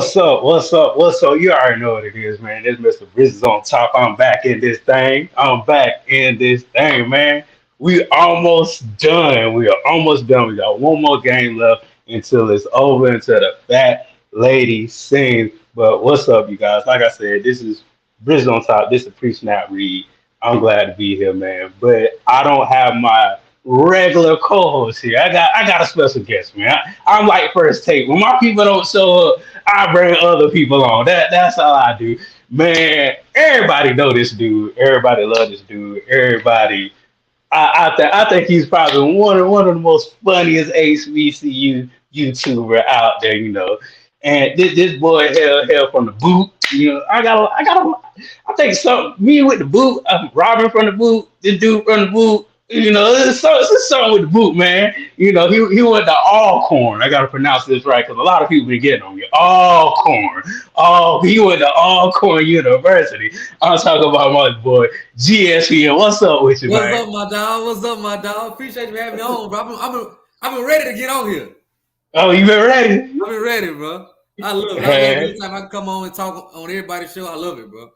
What's up? What's up? What's up? You already know what it is, man. This Mr. Bridges on top. I'm back in this thing. I'm back in this thing, man. We almost done. We are almost done. We got one more game left until it's over, until the fat lady sings. But what's up, you guys? Like I said, this is Bridges on top. This is pre-snap read. I'm glad to be here, man. But I don't have my regular co-host here. I got a special guest, man. I'm like first take. When my people don't show up, I bring other people on. That's all I do. Man, everybody know this dude. Everybody love this dude. Everybody. I think he's probably one of the most funniest HBCU YouTuber out there, you know. And this boy hell from the boot. You know, I think something me with the boot, Robin from the boot, this dude from the boot. You know, it's something with the boot, man. You know, he went to Alcorn. I gotta pronounce this right because a lot of people be getting on me. Alcorn. Oh, he went to Alcorn University. I'm talking about my boy GSP. What's up with you, What's man? up, my dog? What's up, my dog? Appreciate you having me on, bro. I've been ready to get on here. Oh, you been ready? I've been ready, bro. I love it. I love it. Anytime I can come on and talk on everybody's show, I love it, bro.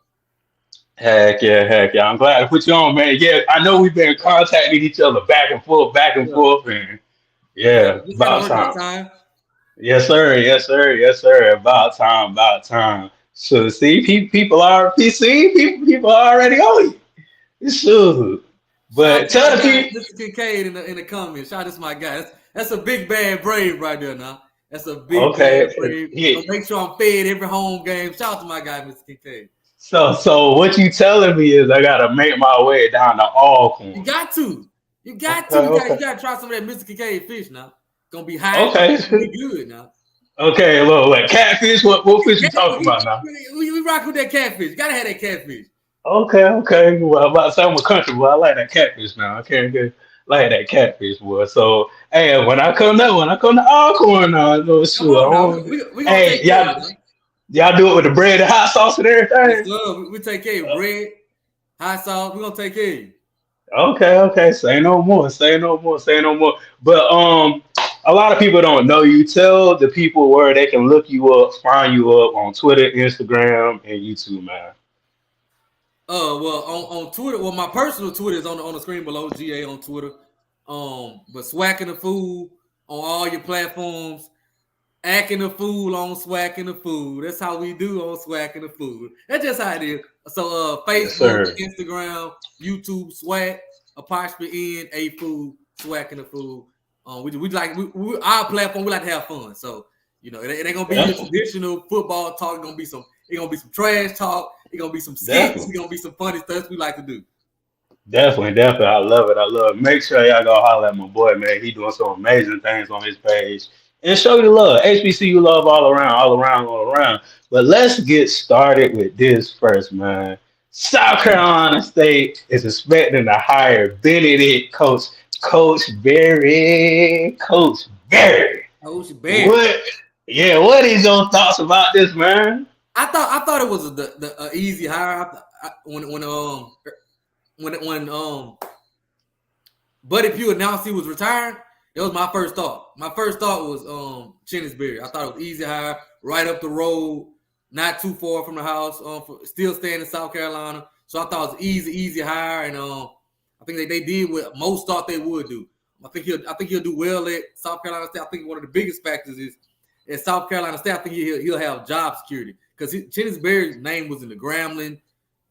Heck yeah. I'm glad to put you on, man. Yeah, I know we've been contacting each other back and forth, and yeah, Just kind about of work time. time. Yes, sir. About time. So see, people are PC. People are already on you. It's sure. Shout But out to tell my the guy, people. Mr. Kincaid in the comments. Shout out to my guy. That's a big bad brave right there now. That's a big Okay. bad brave. Yeah. So make sure I'm fed every home game. Shout out to my guy, Mr. Kincaid. So what you telling me is I gotta make my way down to You Alcorn. got to. You got to. Okay. You got to try some of that Mr. Kincaid fish now. Gonna be high. Okay. Gonna be good now. Okay. Look, like catfish. What fish you talking about now? We rock with that catfish. You gotta have that catfish. Okay. Well, about to say I'm a country boy. I like that catfish now. I can't get like that catfish boy. So hey, when I come to Alcorn now, no Come sure. on now. We gonna Hey, take care of it. y'all do it with the bread and hot sauce and Yes, everything. sir. We take care of bread, hot sauce. We gonna take care of you. Okay. Say no more. Say no more. But a lot of people don't know you. Tell the people where they can look you up, find you up on Twitter, Instagram, and YouTube, man. Well, on Twitter, well, my personal Twitter is on the screen below. GA on Twitter. But swacking the food on all your platforms. Acting the fool on swacking the food. That's how we do on swacking the food. That's just how it is. So Yes, Facebook, sir. Instagram, YouTube, swag, apostrophe in a food, swacking the food. We our platform, we like to have fun. So it ain't gonna be your Definitely. traditional football talk. It's gonna be some trash talk. It's gonna be some skits. Definitely. It's gonna be some funny stuff we like to do. Definitely. I love it. Make sure y'all go holler at my boy, man. He doing some amazing things on his page. And show you love. HBCU love all around. But let's get started with this first, man. South Carolina State is expecting to hire Benedict Coach Berry. Coach Berry. Coach Bear. What? Yeah, what is your thoughts about this, man? I thought it was the easy hire. When Buddy Pugh announced he was retiring, that was my first thought. My first thought was Chennisberry. I thought it was easy hire, right up the road, not too far from the house. Still staying in South Carolina, so I thought it was easy hire, and I think they did what most thought they would do. I think he'll do well at South Carolina State. I think one of the biggest factors is at South Carolina State. I think he'll have job security because Chennisberry's name was in the Grambling,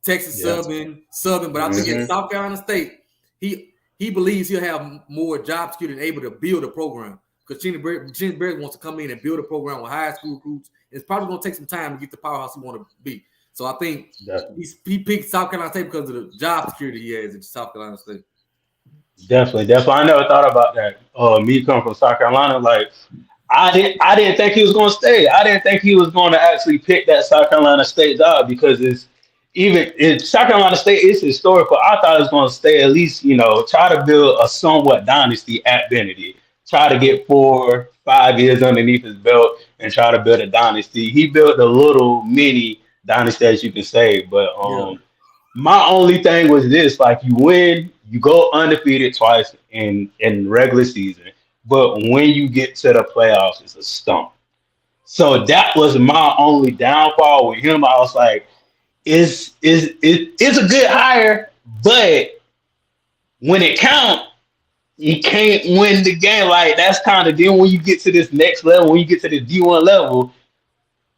Texas Yes. Southern, but I think Hmm. at South Carolina State, he believes he'll have more job security and able to build a program because Chennisberry wants to come in and build a program with high school recruits. It's probably going to take some time to get the powerhouse he want to be. So I think Definitely. he picked South Carolina State because of the job security he has at South Carolina State. Definitely. I never thought about that. Me coming from South Carolina, like I didn't think he was going to stay. I didn't think he was going to actually pick that South Carolina State job because South Carolina State is historical. I thought it was going to stay at least, try to build a somewhat dynasty at Benedict. Try to get 4, 5 years underneath his belt and try to build a dynasty. He built a little mini dynasty, as you can say. But Yeah. my only thing was this: like you win, you go undefeated twice in regular season, but when you get to the playoffs, it's a stump. So that was my only downfall with him. I was like, it's a good hire, but when it counts, you can't win the game. Like that's kind of then when you get to this next level, when you get to the D1 level,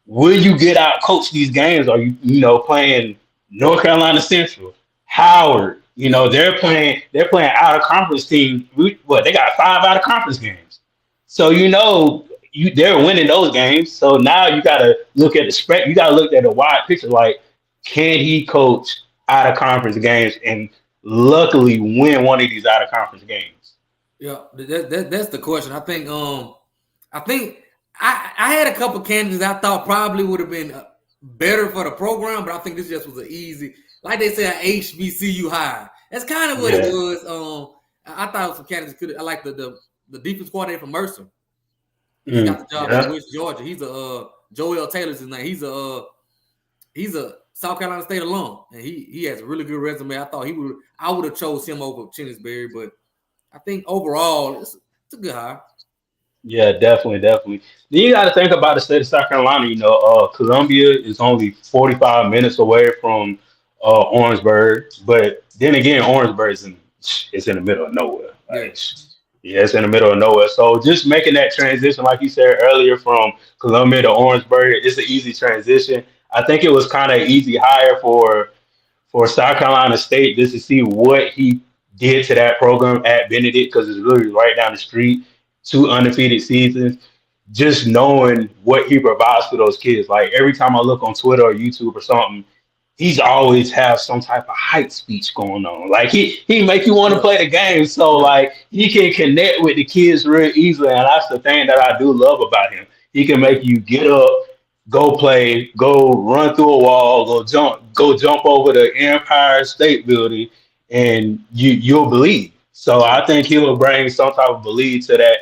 will you get out coach these games? Are you playing North Carolina Central, Howard? They're playing out of conference teams. What they got 5 out of conference games. So they're winning those games. So now you gotta look at the spread. You gotta look at the wide picture. Like, can he coach out of conference games and luckily win one of these out of conference games? Yeah, that's the question. I think I had a couple candidates I thought probably would have been better for the program, but I think this just was an easy, like they say, an HBCU hire. That's kind of what it Yeah. was. I thought some candidates could. I like the defense coordinator from Mercer. He just got the job at Yeah. West Georgia. He's a Joel Taylor's his name. He's a South Carolina State alum, and he has a really good resume. I would have chose him over Chennisberry, but I think overall it's a good hire. Yeah, definitely, definitely. Then you got to think about the state of South Carolina. Columbia is only 45 minutes away from Orangeburg, but then again, Orangeburg it's in the middle of nowhere. Yeah, Like, yeah, it's in the middle of nowhere. So just making that transition, like you said earlier, from Columbia to Orangeburg, it's an easy transition. I think it was kind of easy hire for South Carolina State just to see what he did to that program at Benedict because it's really right down the street. 2 undefeated seasons. Just knowing what he provides for those kids. Like every time I look on Twitter or YouTube or something, he's always have some type of hype speech going on. Like he make you want to yeah, play the game. So yeah, like he can connect with the kids real easily, and that's the thing that I do love about him. He can make you get up, go play, go run through a wall, go jump over the Empire State Building, and you'll believe. So yeah. I think he'll bring some type of belief to that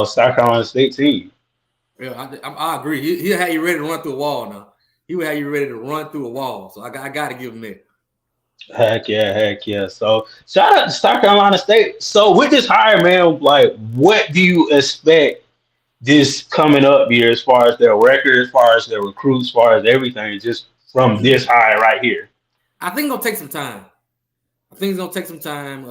South Carolina State team. Yeah, I agree. He'll have you ready to run through a wall now. He will have you ready to run through a wall. So I got to give him that. Heck yeah, heck yeah. So shout out to South Carolina State. So with this hire, man, like what do you expect this coming up year as far as their record, as far as their recruits, as far as everything, just from this hire right here? I think it's gonna take some time. I think it's gonna take some time.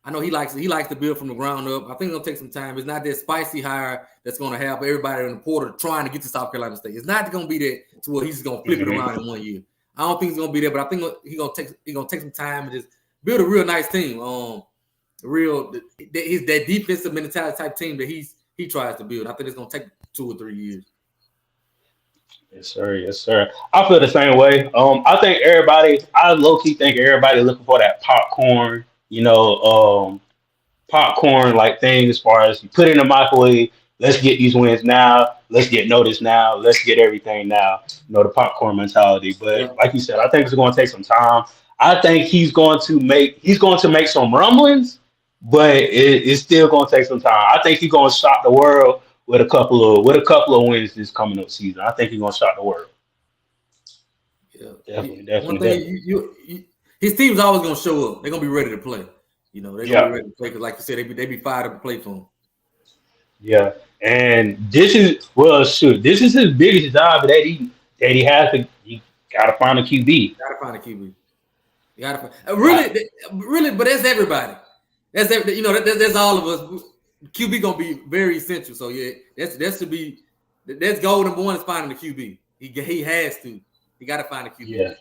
I know he likes to build from the ground up. I think it's gonna take some time. It's not that spicy hire that's gonna have everybody in the portal trying to get to South Carolina State. It's not gonna be that to where he's gonna flip it Mhm. around in 1 year. I don't think it's gonna be there, but I think he's gonna take some time and just build a real nice team. He's that defensive mentality type team that he tries to build. I think it's gonna take 2 or 3 years. Yes, sir. Yes, sir. I feel the same way. I low key think everybody looking for that popcorn like thing as far as you put it in the microwave. Let's get these wins now. Let's get noticed now. Let's get everything now. The popcorn mentality. But Yeah, like you said, I think it's going to take some time. I think he's going to make some rumblings, but it's still going to take some time. I think he's going to shock the world with a couple of wins this coming up season. I think he's going to shock the world. yeah. Definitely, One definitely, thing definitely. his team's always gonna show up. They're gonna be ready to play. They're gonna be Yeah. ready to play because, like you said, they be fired up to play for him. Yeah, and this is his biggest job that he has to. He got to find a QB. Gotta find a QB. You gotta find, Right. really, but that's everybody. That's all of us. QB gonna be very essential. So yeah, that's goal number one is finding the QB. He has to. He got to find a QB. Yeah,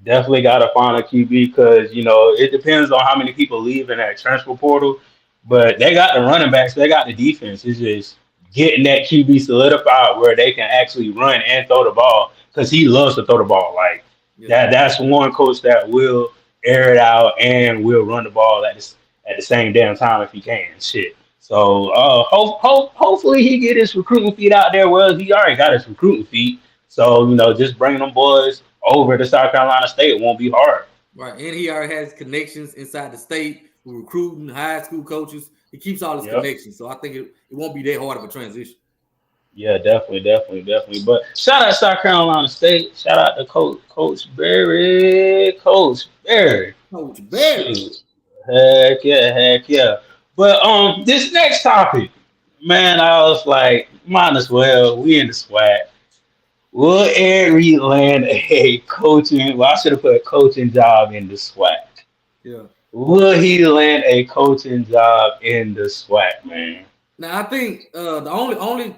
definitely got to find a QB because it depends on how many people leave in that transfer portal. But they got the running backs, they got the defense. It's just getting that QB solidified where they can actually run and throw the ball because he loves to throw the ball. Like Yeah, that. That's one coach that will air it out and will run the ball at the same damn time if he can. Shit. So hopefully he get his recruiting feet out there. Well, he already got his recruiting feet. So just bringing them boys over to South Carolina State won't be hard. right. And he already has connections inside the state with recruiting high school coaches. He keeps all his Yep. connections, so I think it won't be that hard of a transition. Yeah, definitely, definitely, definitely. But shout out South Carolina State. Shout out to Coach Berry. Coach Berry. Coach Barry. Shoot. Heck yeah, heck yeah. But this next topic, Man, I was like, might as well. We in the SWAC. Will Ed Reed land a coaching? Well, I should have put a coaching job in the SWAC. Yeah. Will he land a coaching job in the SWAC, man? Now I think the only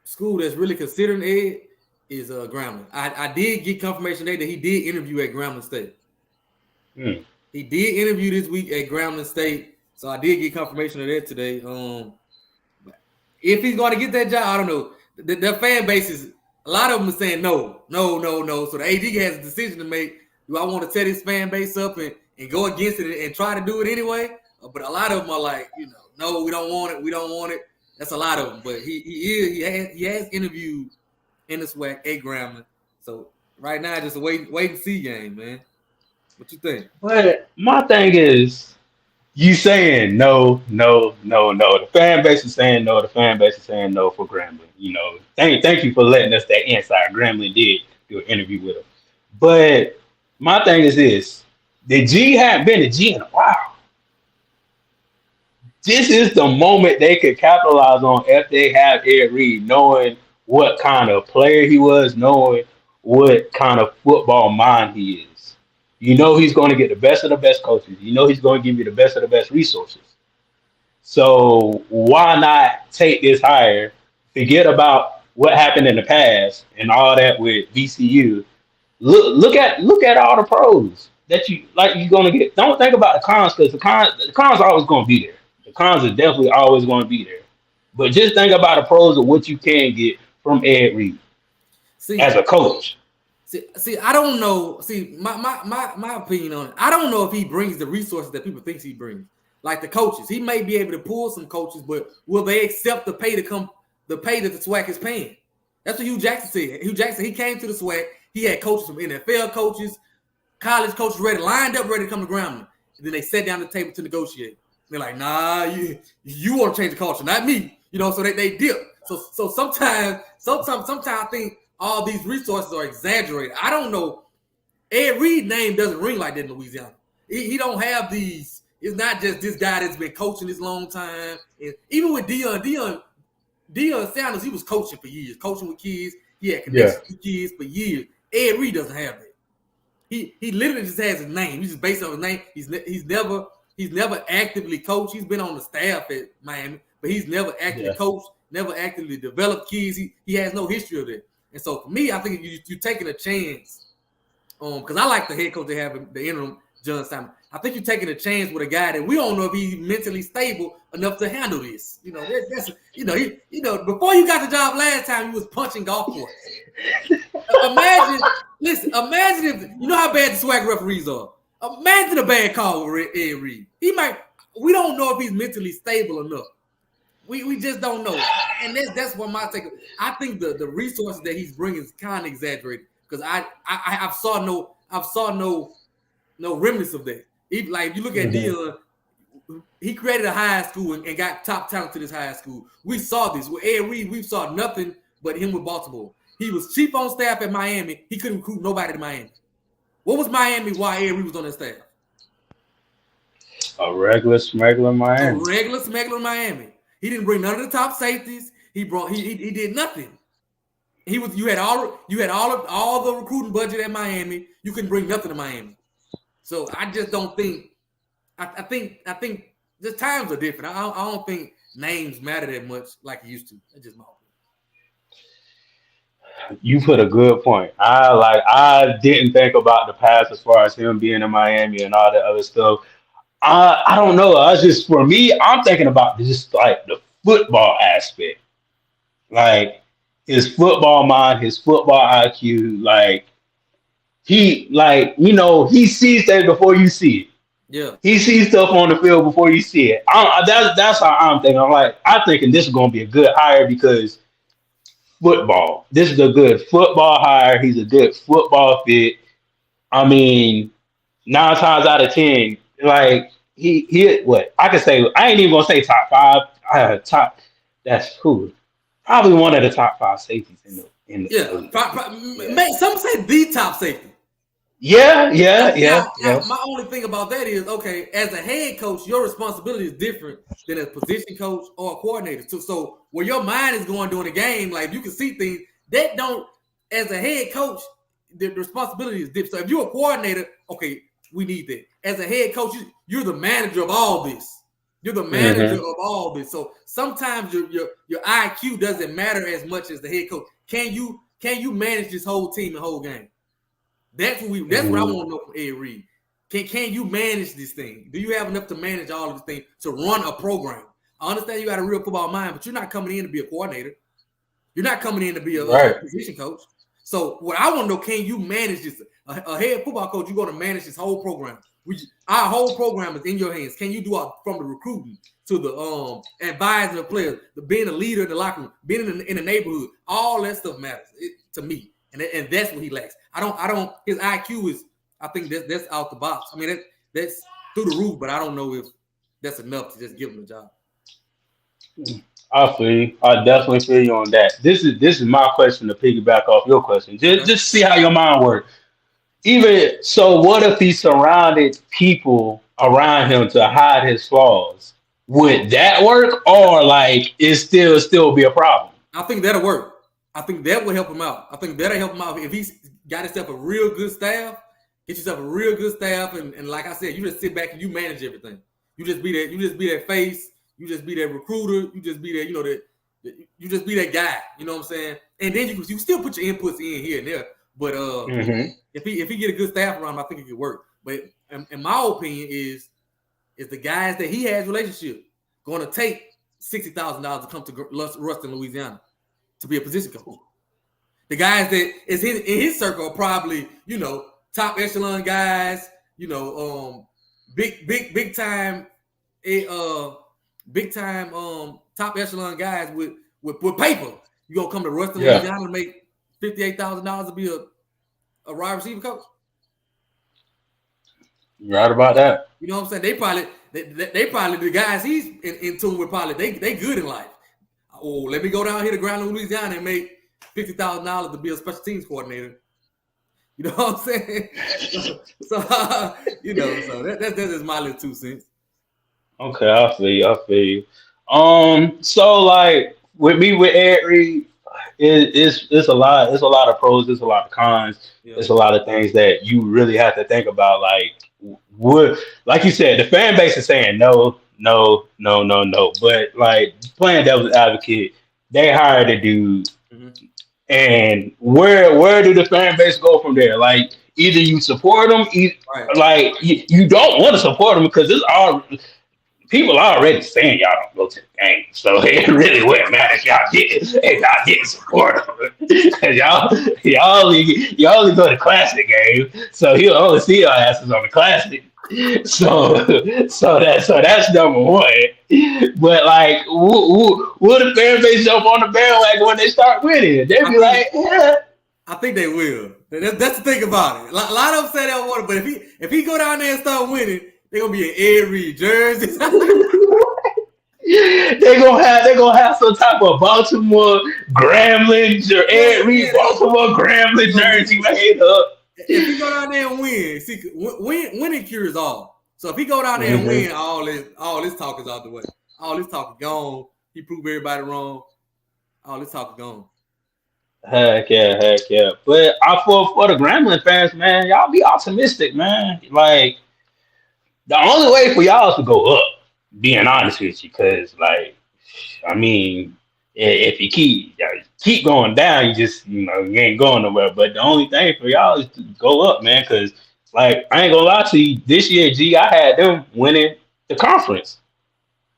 school that's really considering Ed is Grambling. I did get confirmation today that he did interview at Grambling State. Hmm. He did interview this week at Grambling State, so I did get confirmation of that today. If he's going to get that job, I don't know. The fan base is a lot of them are saying no. So the AD has a decision to make. Do I want to set his fan base up and go against it and try to do it anyway? But a lot of them are like, no, we don't want it. We don't want it. That's a lot of them. But he has interviewed in the SWAC at Grambling. So right now, just a wait and see game, man. What you think? But my thing is, you saying no, no, no, no. The fan base is saying no. The fan base is saying no for Grambling. Thank you for letting us that insight. Grambling did do an interview with him. But my thing is this: the G hadn't been a G in a while. This is the moment they could capitalize on if they have Ed Reed, knowing what kind of player he was, knowing what kind of football mind he is. You know he's going to get the best of the best coaches. You know he's going to give you the best of the best resources. So why not take this hire? Forget about what happened in the past and all that with VCU. Look at all the pros that you're gonna get. Don't think about the cons because the cons are always gonna be there. The cons are definitely always gonna be there. But just think about the pros of what you can get from Ed Reed as See, a coach. see, I don't know. See, my opinion on it. I don't know if he brings the resources that people think he brings. Like the coaches, he may be able to pull some coaches, but will they accept the pay the pay that the SWAC is paying? That's what Hugh Jackson said. Hugh Jackson, he came to the SWAC. He had coaches from NFL coaches, college coaches lined up, ready to come to Grambling. And then they sat down at the table to negotiate. They're like, nah, you want to change the culture, not me. So they dip. So sometimes I think all these resources are exaggerated. I don't know. Ed Reed's name doesn't ring like that in Louisiana. He don't have these. It's not just this guy that's been coaching this long time. And even with Deion Sanders, he was coaching for years, coaching with kids. He had connections with kids for years. Ed Reed doesn't have that. He literally just has his name. He's just based on his name. He's never actively coached. He's been on the staff at Miami, but he's never actively coached, never actively developed kids. He has no history of that. And so for me, I think you're taking a chance. Because I like the head coach they have in the interim, John Simon. I think you're taking a chance with a guy that we don't know if he's mentally stable enough to handle this. That's before you got the job last time, he was punching golf courses. Imagine if you know how bad the SWAC referees are. Imagine a bad call with Ed Reed. We don't know if he's mentally stable enough. We just don't know. And that's what my take. I think the resources that he's bringing is kind of exaggerated because I saw no remnants of that. If you look at Deion, he created a high school and got top talent to this high school. We saw this with Ed Reed. We saw nothing but him with Baltimore. He was chief on staff at Miami. He couldn't recruit nobody to Miami. What was Miami while Ed Reed was on that staff? A regular smuggler Miami. A regular smuggler Miami. He didn't bring none of the top safeties. He did nothing. You had all the recruiting budget at Miami. You couldn't bring nothing to Miami. So I just don't think. I think the times are different. I don't think names matter that much like it used to. That's just my opinion. You put a good point. I didn't think about the past as far as him being in Miami and all that other stuff. I don't know. For me, I'm thinking about just like the football aspect. Like his football mind, his football IQ, he sees things before you see it. Yeah. He sees stuff on the field before you see it. That's how I'm thinking. I'm thinking this is going to be a good hire because football. This is a good football hire. He's a good football fit. I mean, 9 times out of 10, he what I can say. I ain't even gonna say top 5. That's cool. Probably one of the top 5 safeties in the some say the top safety. Yeah. My only thing about that is, okay, as a head coach, your responsibility is different than a position coach or a coordinator. So where your mind is going during the game, like you can see things that don't. As a head coach, the responsibility is different. So if you're a coordinator, okay, we need that. As a head coach, you're the manager of all this. You're the manager of all this. So sometimes your IQ doesn't matter as much as the head coach. Can you manage this whole team and whole game? That's what I want to know from Ed Reed. Can you manage this thing? Do you have enough to manage all of this thing to run a program? I understand you got a real football mind, but you're not coming in to be a coordinator. You're not coming in to be a position coach. So what I want to know, can you manage this? A head football coach, you're going to manage this whole program. Our whole program is in your hands. Can you do it from the recruiting to the advising the players, being a leader in the locker room, being in the neighborhood? All that stuff matters to me, and that's what he lacks. I don't. His IQ is, I think that's out the box. I mean that's through the roof, but I don't know if that's enough to just give him a job. I feel you. I definitely feel you on that. This is my question to piggyback off your question. Just see how your mind works. Even so, what if he surrounded people around him to hide his flaws? Would that work, or like it still be a problem? I think that'll work. I think that will help him out. I think that'll help him out if he's got himself a real good staff. Get yourself a real good staff, and like I said, you just sit back and you manage everything. You just be that face. You just be that recruiter. You just be that, you just be that guy. You know what I'm saying? And then you still put your inputs in here and there. But if he get a good staff around him, I think it could work. But in my opinion is the guys that he has relationship going to take $60,000 to come to Ruston, Louisiana, to be a position coach. The guys that is in his circle are probably, top echelon guys, big time top echelon guys with paper. You gonna come to Ruston, Louisiana, and make $58,000 to be a wide receiver coach? You're right about that. You know what I'm saying? They probably the guys he's in tune with, probably they good in life. Oh, let me go down here to Ground, Louisiana, and make $50,000 to be a special teams coordinator. You know what I'm saying? so that's just my little 2 cents. Okay, I feel you. So like with me with Ed Reed, it's a lot of pros, it's a lot of cons, it's a lot of things that you really have to think about. Like like you said, the fan base is saying no. But like playing devil's advocate, they hired a dude. And where do the fan base go from there? Like either you support them, like you don't want to support them because it's all people are already saying y'all don't go to the game, so it really wouldn't matter if y'all didn't support them because y'all only go to classic games, so he'll only see your asses on the classic. So that's number one. But like, will the fan base jump on the bandwagon when they start winning? They'll be like, yeah. I think they will. That's the thing about it. A lot of them say they don't want it, but if he go down there and start winning, they're gonna be in Ed Reed jerseys. They're gonna have some type of Baltimore Gremlins or Ed Reed Baltimore Gremlin jersey made up. If he go down there and win, see, winning cures all. So if he go down there and win, all this talk is out the way. All this talk is gone. He proved everybody wrong. All this talk is gone. Heck yeah. But for the Gremlin fans, man, y'all be optimistic, man. Like the only way for y'all is to go up. Being honest with you, because like, I mean, if you keep going down, you ain't going nowhere. But the only thing for y'all is to go up, man. Because like, I ain't gonna lie to you, this year, I had them winning the conference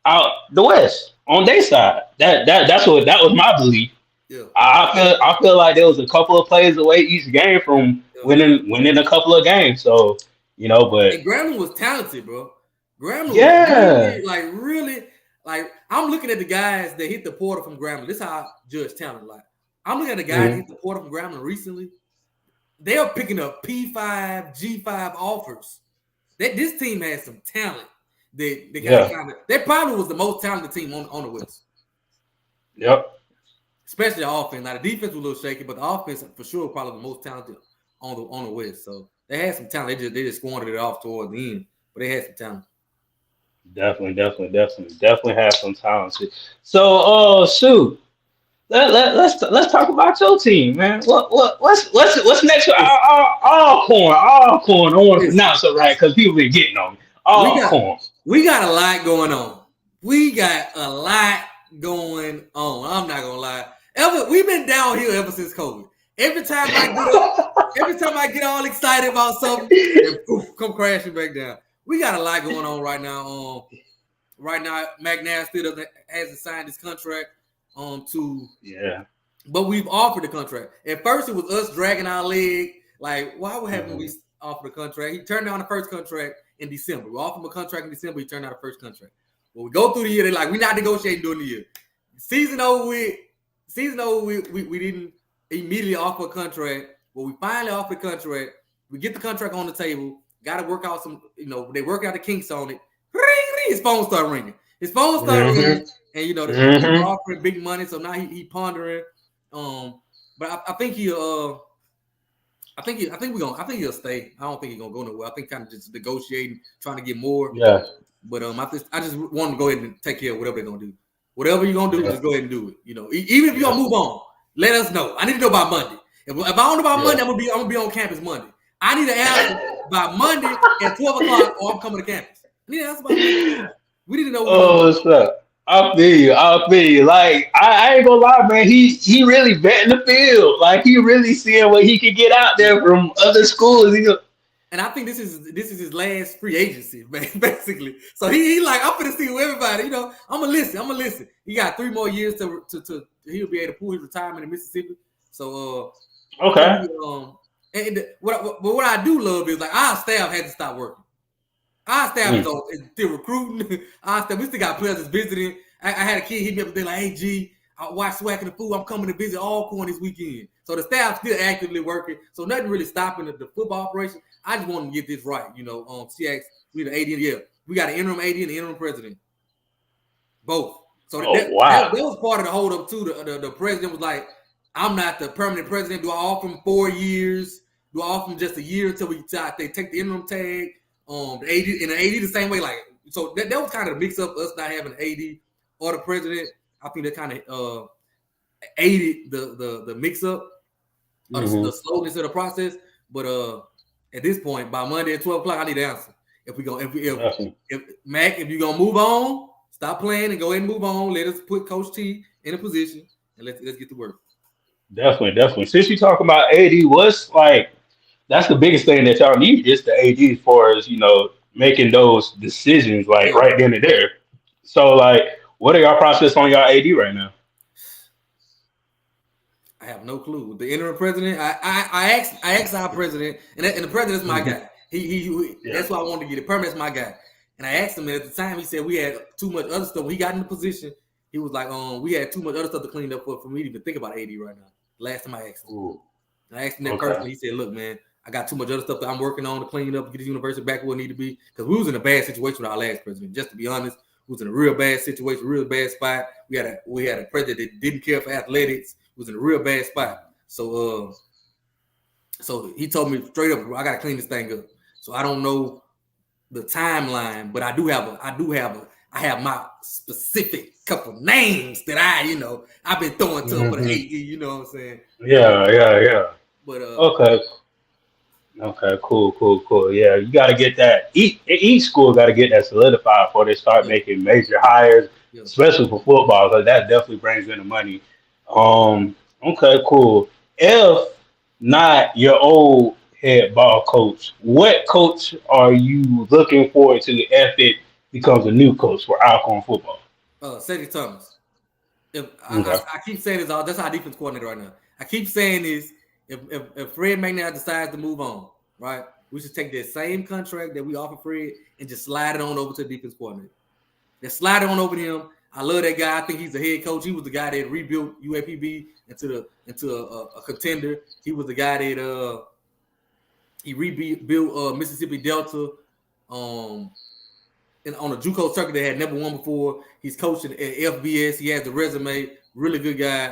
out the West on their side. That was my belief. Yeah. I feel like there was a couple of plays away each game from winning a couple of games. So but and Grambling was talented, bro. Grambling was really, I'm looking at the guys that hit the portal from Grambling. This is how I judge talent. Like, I'm looking at the guys that hit the portal from Grambling recently. They are picking up P5, G5 offers. This team has some talent. They probably was the most talented team on the West. Yep. Especially the offense. Now the defense was a little shaky, but the offense for sure probably the most talented on the West. So They had some talent. They just squandered it off towards the end, but they had some talent. Definitely have some talent. So, shoot. Let's talk about your team, man. What's next for Listen, Alcorn? Alcorn. I don't want to listen, pronounce it right because people be getting on me. we got Alcorn. we got a lot going on. We got a lot going on. I'm not gonna lie. We've been downhill ever since COVID. Every time I get all excited about something, and poof, come crashing back down. We got a lot going on right now. Right now, McNabb still hasn't signed his contract. But we've offered the contract. At first, it was us dragging our leg. Like, why haven't we offered a contract? He turned down the first contract in December. We offered him a contract in December. He turned down the first contract. When we go through the year, they're like, we're not negotiating during the year. Season over with, we didn't immediately offer a contract. Well, we finally offered a contract. We get the contract on the table. Got to work out some, they work out the kinks on it. His phone started ringing. Ringing, and they're offering big money. So now he pondering. But I think he'll stay. I don't think he's gonna go nowhere. I think kind of just negotiating, trying to get more. Yeah. But I just want to go ahead and take care of whatever they're gonna do. Whatever you're gonna do, just go ahead and do it. Even if you're gonna move on, let us know. I need to know by Monday. If I don't know about Monday, I'm gonna be on campus Monday. I need to answer by Monday at 12:00, or I'm coming to campus. I need to answer by Monday. We need to know. What's up? I feel you. Like I ain't gonna lie, man. He really betting the field. Like he really seeing what he could get out there from other schools. And I think this is his last free agency, man, basically. So he like, I'm gonna see everybody. I'm gonna listen. He got 3 more years to he'll be able to pull his retirement in Mississippi. So okay. What I do love is like our staff hasn't stopped working. Our staff is still recruiting. Our staff, we still got players that's visiting. I had a kid hit me up and like, hey G, I watch Swacking the Food. I'm coming to visit Alcorn this weekend. So the staff's still actively working. So nothing really stopping the football operation. I just want to get this right. She asked, we the AD, we got an interim AD and an interim president. Both. So that was part of the hold up too. The president was like, I'm not the permanent president. Do I offer him 4 years? Do I offer him just a year until they take the interim tag? The AD and the AD the same way. Like, so that was kind of a mix up, us not having an AD or the president. I think that kind of aided the mix up, the slowness of the process. But at this point, by Monday at 12:00, I need an answer. If Mac, if you're gonna move on, stop playing and go ahead and move on. Let us put Coach T in a position and let's get to work. Definitely. Since you talk about AD, what's like that's the biggest thing that y'all need is the AD as far as making those decisions like right then and there. So like, what are y'all process on y'all AD right now? I have no clue. The interim president, I asked our president, and the president's my guy. He that's why I wanted to get it. Permanent's my guy. And I asked him, and at the time he said we had too much other stuff. When he got in the position, he was like, we had too much other stuff to clean up for me to even think about AD right now. Last time I asked him. And I asked him that personally. He said, look, man, I got too much other stuff that I'm working on to clean up, get this university back where it need to be. Because we was in a bad situation with our last president. Just to be honest, we was in a real bad situation, real bad spot. We had a president that didn't care for athletics. Was in a real bad spot. So he told me straight up, I gotta clean this thing up. So I don't know the timeline, but I have my specific couple names that I've been throwing to him for the AD, you know what I'm saying? Yeah. But Okay, cool. Yeah, you got to get that. Each school got to get that solidified before they start making major hires, especially for football, because that definitely brings in the money. Okay, cool. If not your old head ball coach, what coach are you looking forward to if it becomes a new coach for Alcorn football? Cedric Thomas. I keep saying this, that's our defense coordinator right now. I keep saying this. If Fred McNabb decides to move on, right, we should take that same contract that we offer Fred and just slide it on over to the defense coordinator. Just slide it on over to him. I love that guy. I think he's the head coach. He was the guy that rebuilt UAPB into a contender. He was the guy that he rebuilt Mississippi Delta on a JUCO circuit that had never won before. He's coaching at FBS. He has the resume. Really good guy.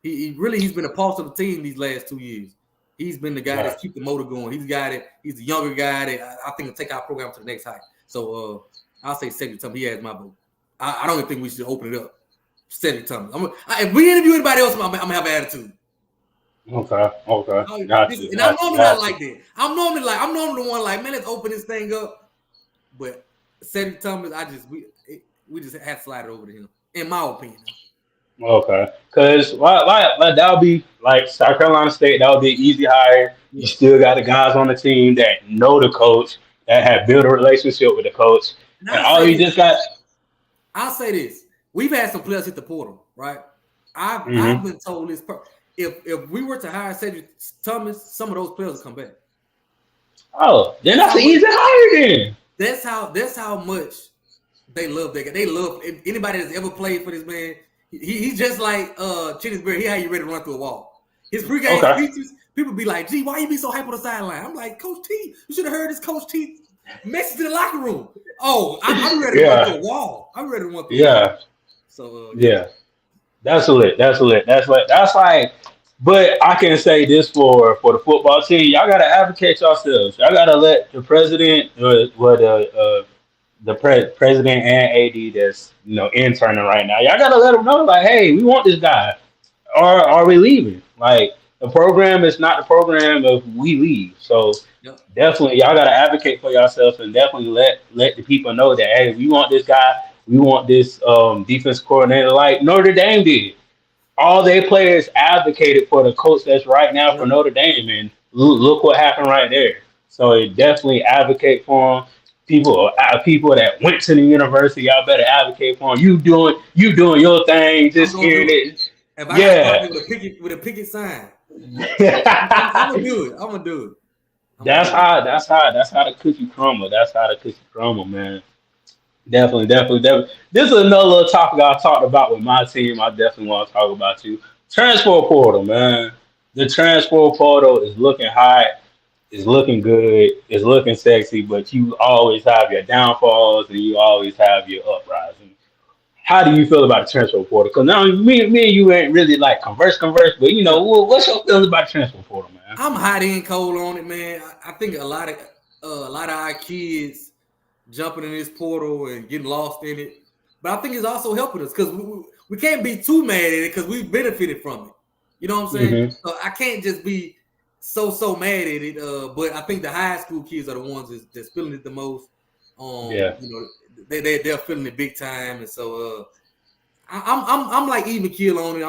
He's been a pulse of the team these last 2 years. He's been the guy that's keep the motor going. He's got it. He's the younger guy that I think will take our program to the next height. So I'll say Cedric Thomas. He has my vote. I don't even think we should open it up. Cedric Thomas. If we interview anybody else, I'm gonna have an attitude. Okay. Gotcha. And I'm normally not like that. I'm normally the one like, man, let's open this thing up. But Cedric Thomas, we just had to slide it over to him, in my opinion. Okay, because like that would be like South Carolina State. That would be an easy hire. Yeah. You still got the guys on the team that know the coach, that have built a relationship with the coach, and all you just got. I'll say this: we've had some players hit the portal, right? I've been told this. If we were to hire Cedric Thomas, some of those players will come back. Oh, then that's an easy hire. Then that's how much they love that guy. They love anybody that's ever played for this man. He's just like Chinnis Berry. He how you ready to run through a wall. His pregame speeches, people be like, "Gee, why you be so hype on the sideline?" I'm like, Coach T, you should have heard this Coach T message to the locker room. Oh, I'm ready to run through a wall. I'm ready to run through a wall. So that's lit. That's like. But I can say this for the football team, y'all gotta advocate yourselves. Y'all gotta let the president, president and AD that's interning right now. Y'all gotta let them know, like, hey, we want this guy, or are we leaving? Like, the program is not the program if we leave. So definitely, y'all gotta advocate for yourself and definitely let the people know that, hey, we want this guy, we want this defense coordinator, like Notre Dame did. All their players advocated for the coach that's right now for Notre Dame, and look what happened right there. So definitely advocate for them. People that went to the university, y'all better advocate for them. You doing your thing, just hearing it. If I got with a picket sign, I'm gonna do it. That's how the cookie crumble. That's how the cookie crumble, man. Definitely. This is another little topic I talked about with my team. I definitely want to talk about you. Transfer portal, man. The transfer portal is looking hot. It's looking good. It's looking sexy. But you always have your downfalls and you always have your uprising. How do you feel about the transfer portal? Because now me and you ain't really like converse. But what's your feelings about the transfer portal, man? I'm hot and cold on it, man. I think a lot of our kids jumping in this portal and getting lost in it, but I think it's also helping us because we can't be too mad at it because we've benefited from it. You know what I'm saying? Mm-hmm. So I can't just be so mad at it. But I think the high school kids are the ones that's feeling it the most. They're feeling it big time, and so I'm like even keel on it.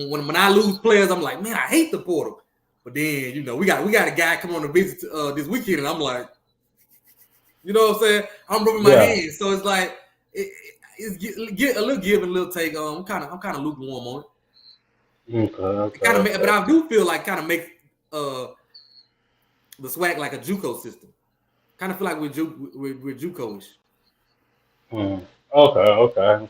When I lose players, I'm like, man, I hate the portal. But then we got a guy come on to visit this weekend, and I'm like. You know what I'm saying? I'm rubbing my hands, so it's like it's get a little give and a little take. I'm kind of lukewarm on it. Okay. But I do feel like kind of make the swag like a JUCO system. Kind of feel like we're JUCO-ish. Okay.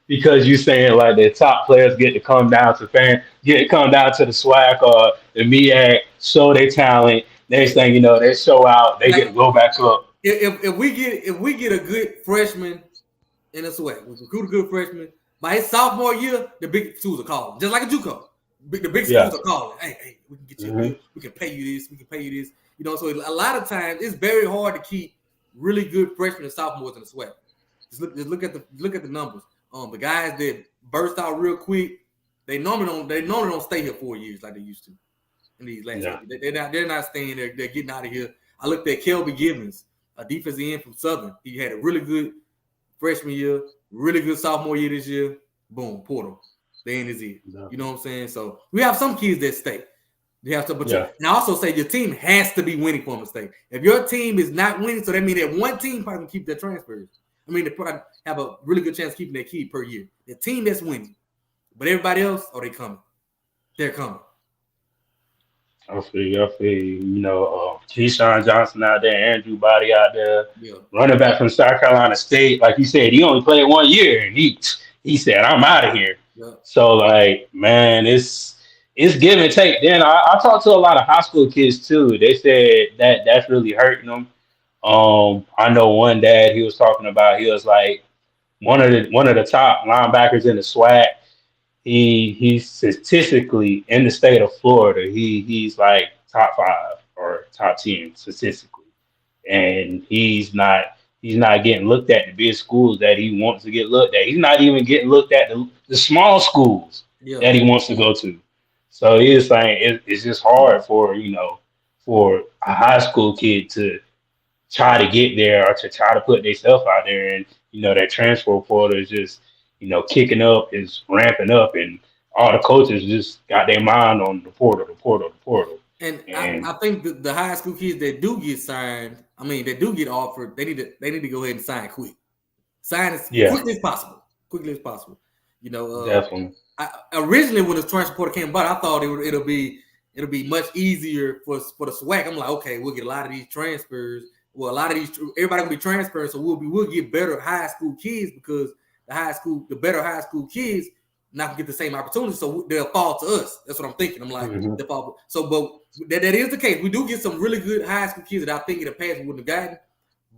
Because you saying like the top players get to come down to the swag or the MEAC, show their talent. Next thing they show out, they get to go back up. If we get a good freshman in a swag, we recruit a good freshman by his sophomore year, the big schools are calling, just like a JUCO. The big schools are calling. Hey, we can get you. We can pay you this. We can pay you this. So a lot of times it's very hard to keep really good freshmen and sophomores in the swag. Just look at the numbers. The guys that burst out real quick, they normally don't stay here 4 years like they used to in these last years. They're not staying there. They're getting out of here. I looked at Kelby Givens, a defensive end from Southern. He had a really good freshman year, really good sophomore year this year. Boom, portal. They in his ear. You know what I'm saying? So we have some kids that stay. They have to, and I also say your team has to be winning for them to stay. If your team is not winning, so that means that one team probably can keep their transfers. I mean, they probably have a really good chance of keeping their kid per year. The team that's winning. But everybody else, they coming. They're coming. I feel you. Keyshawn Johnson out there, Andrew Body out there, running back from South Carolina State. Like you said, he only played 1 year, and he said, "I'm out of here." Yeah. So, like, man, it's give and take. Then I talked to a lot of high school kids too. They said that's really hurting them. I know one dad he was talking about. He was like one of the top linebackers in the SWAC. He's statistically in the state of Florida. He's like top 5 or top 10 statistically, and he's not getting looked at the big schools that he wants to get looked at. He's not even getting looked at the small schools Yeah. that he wants to go to. So he is saying it's just hard for for a high school kid to try to get there or to try to put themselves out there, and that transfer portal is just kicking up, is ramping up, and all the coaches just got their mind on the portal, And and I think the high school kids that do get signed, I mean, that do get offered, they need to go ahead and sign quick. Sign as yeah, quickly as possible. Quickly as possible. definitely. Originally when the transfer portal came about, I thought it'll be much easier for the SWAC. I'm like, okay, we'll get a lot of these transfers. Well, a lot of these everybody gonna be transferring, so we'll get better high school kids because the better high school kids not gonna get the same opportunity, so they'll fall to us. That's what I'm thinking. I'm like, they'll fall. So, but that is the case. We do get some really good high school kids that I think in the past we wouldn't have gotten.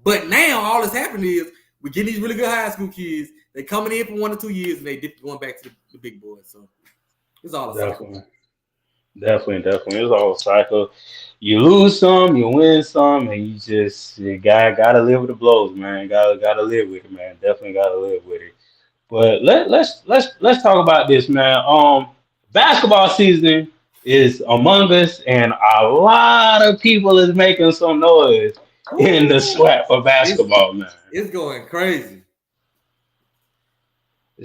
But now all that's happening is we get these really good high school kids. They coming in for 1 or 2 years and they going back to the big boys. So it's all a cycle. Definitely. It's all a cycle. You lose some, you win some, and you gotta live with the blows, man. Gotta live with it, man. Definitely gotta live with it. But let's talk about this, man. Basketball season is among us, and a lot of people is making some noise in the sweat for basketball, man. It's going crazy.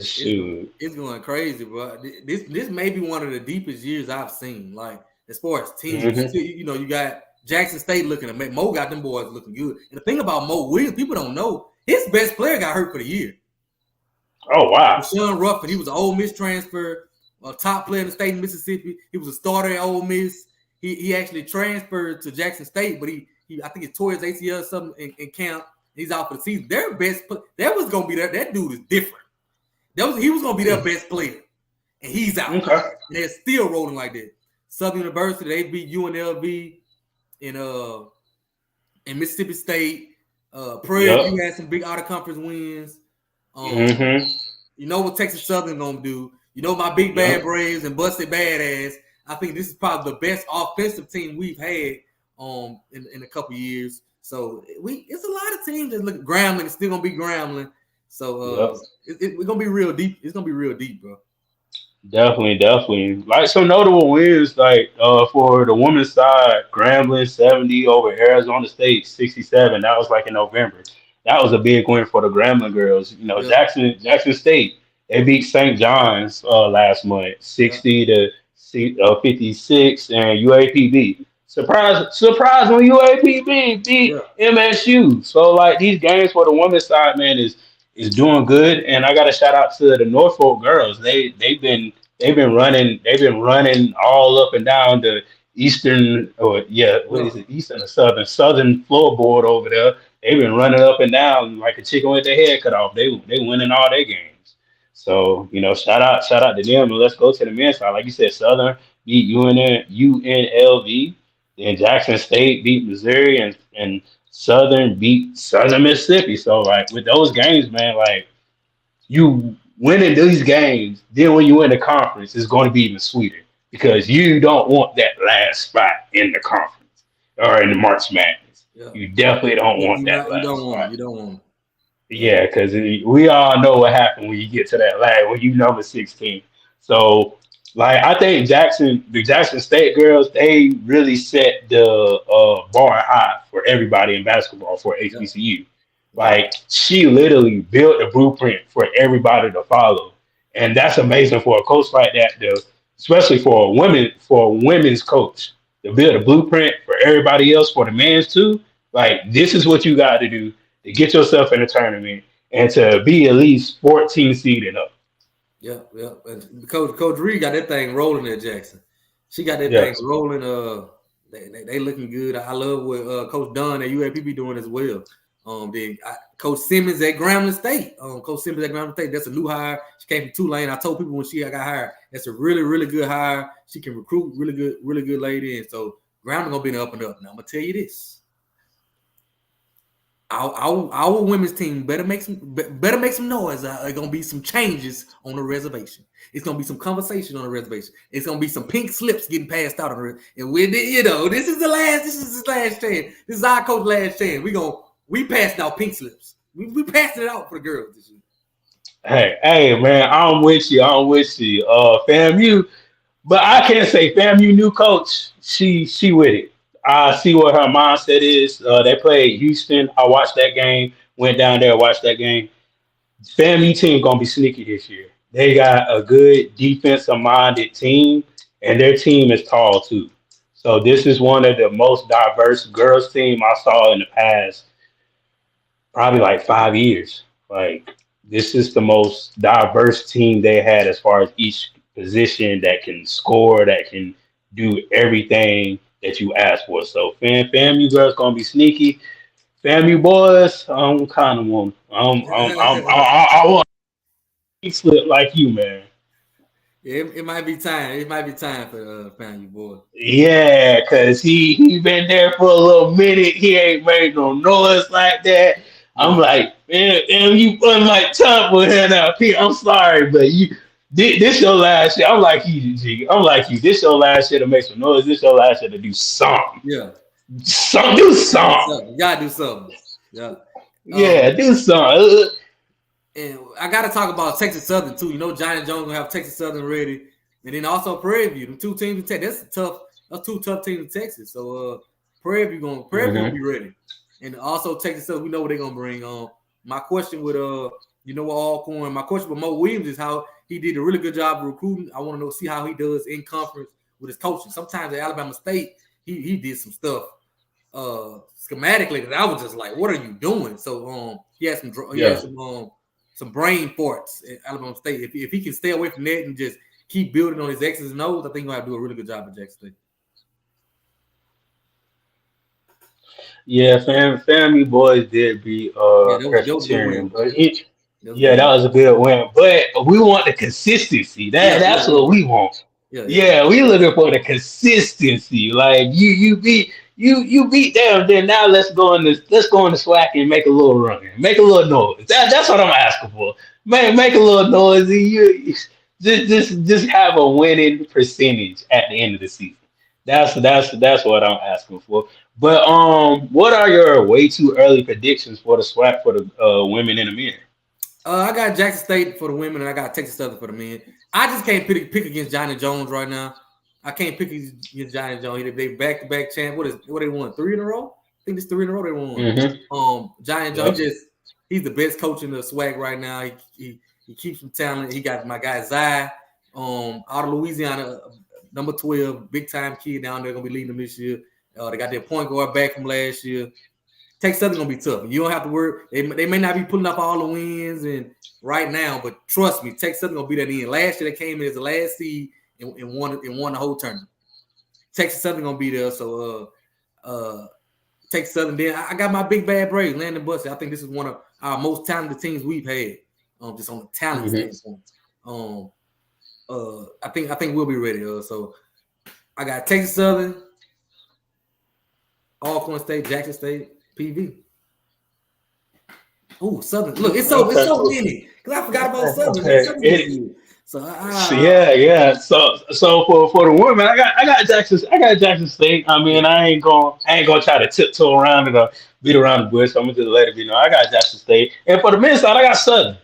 Shoot. It's going crazy, bro. This may be one of the deepest years I've seen. Like as far as teams, you got Jackson State looking at Mo got them boys looking good. And the thing about Mo Williams, people don't know his best player got hurt for the year. Oh wow! Sean Ruffin, he was an Ole Miss transfer, a top player in the state of Mississippi. He was a starter at Ole Miss. He actually transferred to Jackson State, but he I think he tore his ACL or something in camp. He's out for the season. Their best that was gonna be that dude is different. He was gonna be their best player, and he's out. Okay. And they're still rolling like that. Southern University, they beat UNLV in Mississippi State. Prairie View had some big out of conference wins. You know what Texas Southern gonna do. You know my big bad Braves and busted badass. I think this is probably the best offensive team we've had in a couple years. So it's a lot of teams that look. Grambling is still gonna be Grambling. So we're gonna be real deep. It's gonna be real deep, bro. Definitely. Like some notable wins, like for the women's side, Grambling 70 over Arizona State 67. That was like in November. That was a big win for the Grambling girls. Jackson State, they beat St. John's last month 60 to 56, and UAPB. Surprise when UAPB beat MSU. So like these games for the women's side, man, is doing good, and I got to shout out to the Norfolk girls. They've been running all up and down the eastern eastern or southern floorboard over there. They've been running up and down like a chicken with their head cut off. They winning all their games. So shout out to them, and let's go to the men's side. Like you said, Southern beat UNLV, then Jackson State beat Missouri, and Southern beat Southern Mississippi. So like with those games, man, like you winning these games, then when you win the conference, it's going to be even sweeter because you don't want that last spot in the conference or in the March Madness. Yeah. You definitely don't want that last spot. You don't want it. Yeah, because we all know what happened when you get to that last, when you number 16. So like I think the Jackson State girls, they really set the bar high for everybody in basketball for HBCU. Like she literally built a blueprint for everybody to follow, and that's amazing for a coach like that, especially for a women's coach to build a blueprint for everybody else, for the men's too. Like this is what you got to do to get yourself in a tournament and to be at least 14 seeded up. Yeah. And Coach Reed got that thing rolling at Jackson. She got that thing rolling. They looking good. I love what Coach Dunn at UAPB doing as well. Coach Simmons at Grambling State. That's a new hire. She came from Tulane. I told people when she got hired, that's a really, really good hire. She can recruit really good lady. And so Grambling gonna be in the up and up. Now I'm gonna tell you this. our women's team better make some noise. There's gonna be some changes on the reservation. It's gonna be some conversation on the reservation. It's gonna be some pink slips getting passed out on the and we, this is his last chance. This is our coach last chance. We passed out pink slips. We passed it out for the girls this year. Hey, man, I'm with you. FAMU, but I can't say FAMU new coach. She with it. I see what her mindset is. They played Houston. I watched that game. Went down there, watched that game. FAMU team gonna be sneaky this year. They got a good defensive minded team, and their team is tall too. So this is one of the most diverse girls team I saw in the past probably like 5 years. Like this is the most diverse team they had as far as each position that can score, that can do everything that you ask for. So FAMU girls gonna be sneaky. FAMU boys, I'm kind of want, I want to slip like you, man. It might be time. It might be time for FAMU boy. Yeah, cause he been there for a little minute. He ain't made no noise like that. I'm like, man, you unlike tough with him now. Pete, I'm sorry, but this your last year. I'm like you, G. I'm like you. This your last year to make some noise. This your last year to do something. Yeah. Do something. You gotta do something. Yeah. Yeah, do something. And I gotta talk about Texas Southern too. Johnny Jones gonna have Texas Southern ready, and then also Prairie View. The two teams in Texas. That's two tough teams in Texas. So Prairie View gonna be ready. And also Texas Southern, we know what they're gonna bring on. My question with Alcorn, my question with Mo Williams is how he did a really good job of recruiting. I want to see how he does in conference with his coaching. Sometimes at Alabama State, he did some stuff schematically that I was just like, what are you doing? So he had some brain farts at Alabama State. If he can stay away from that and just keep building on his X's and O's, I think he's gonna do a really good job at Jackson State. Yeah, FAMU boys did beat Presbyterian, but that was a good win. But we want the consistency. That's what we want. Yeah, we looking for the consistency. Like you beat them, then now let's go in the SWAC and make a little run, make a little noise. That's what I'm asking for. Make a little noise. You just have a winning percentage at the end of the season. That's what I'm asking for. But what are your way too early predictions for the SWAC for the women and the men? I got Jackson State for the women, and I got Texas Southern for the men. I just can't pick against Johnny Jones right now. I can't pick against Johnny Jones. They back-to-back champ. What they won? 3 in a row? I think it's 3 in a row they won. Mm-hmm. Johnny Jones, he's the best coach in the SWAC right now. He keeps some talent. He got my guy Zai, out of Louisiana, number 12, big time kid down there, gonna be leading them this year. They got their point guard back from last year. Texas Southern gonna be tough. You don't have to worry. They may not be pulling up all the wins and right now, but trust me, Texas Southern gonna be that in. Last year they came in as the last seed and won the whole tournament. Texas Southern gonna be there. So Texas Southern. Then I got my big bad Braves, Landon Bussey. I think this is one of our most talented teams we've had. Just on the talent standpoint. I think we'll be ready. So I got Texas Southern, Alcorn State, Jackson State, PV. Oh, Southern. Look, it's so many. Because I forgot about Southern. Okay. So for the women, I got Jackson State. I mean, I ain't gonna try to tiptoe around it or beat around the bush. So I'm gonna just let it be known. I got Jackson State. And for the men's side, I got Southern.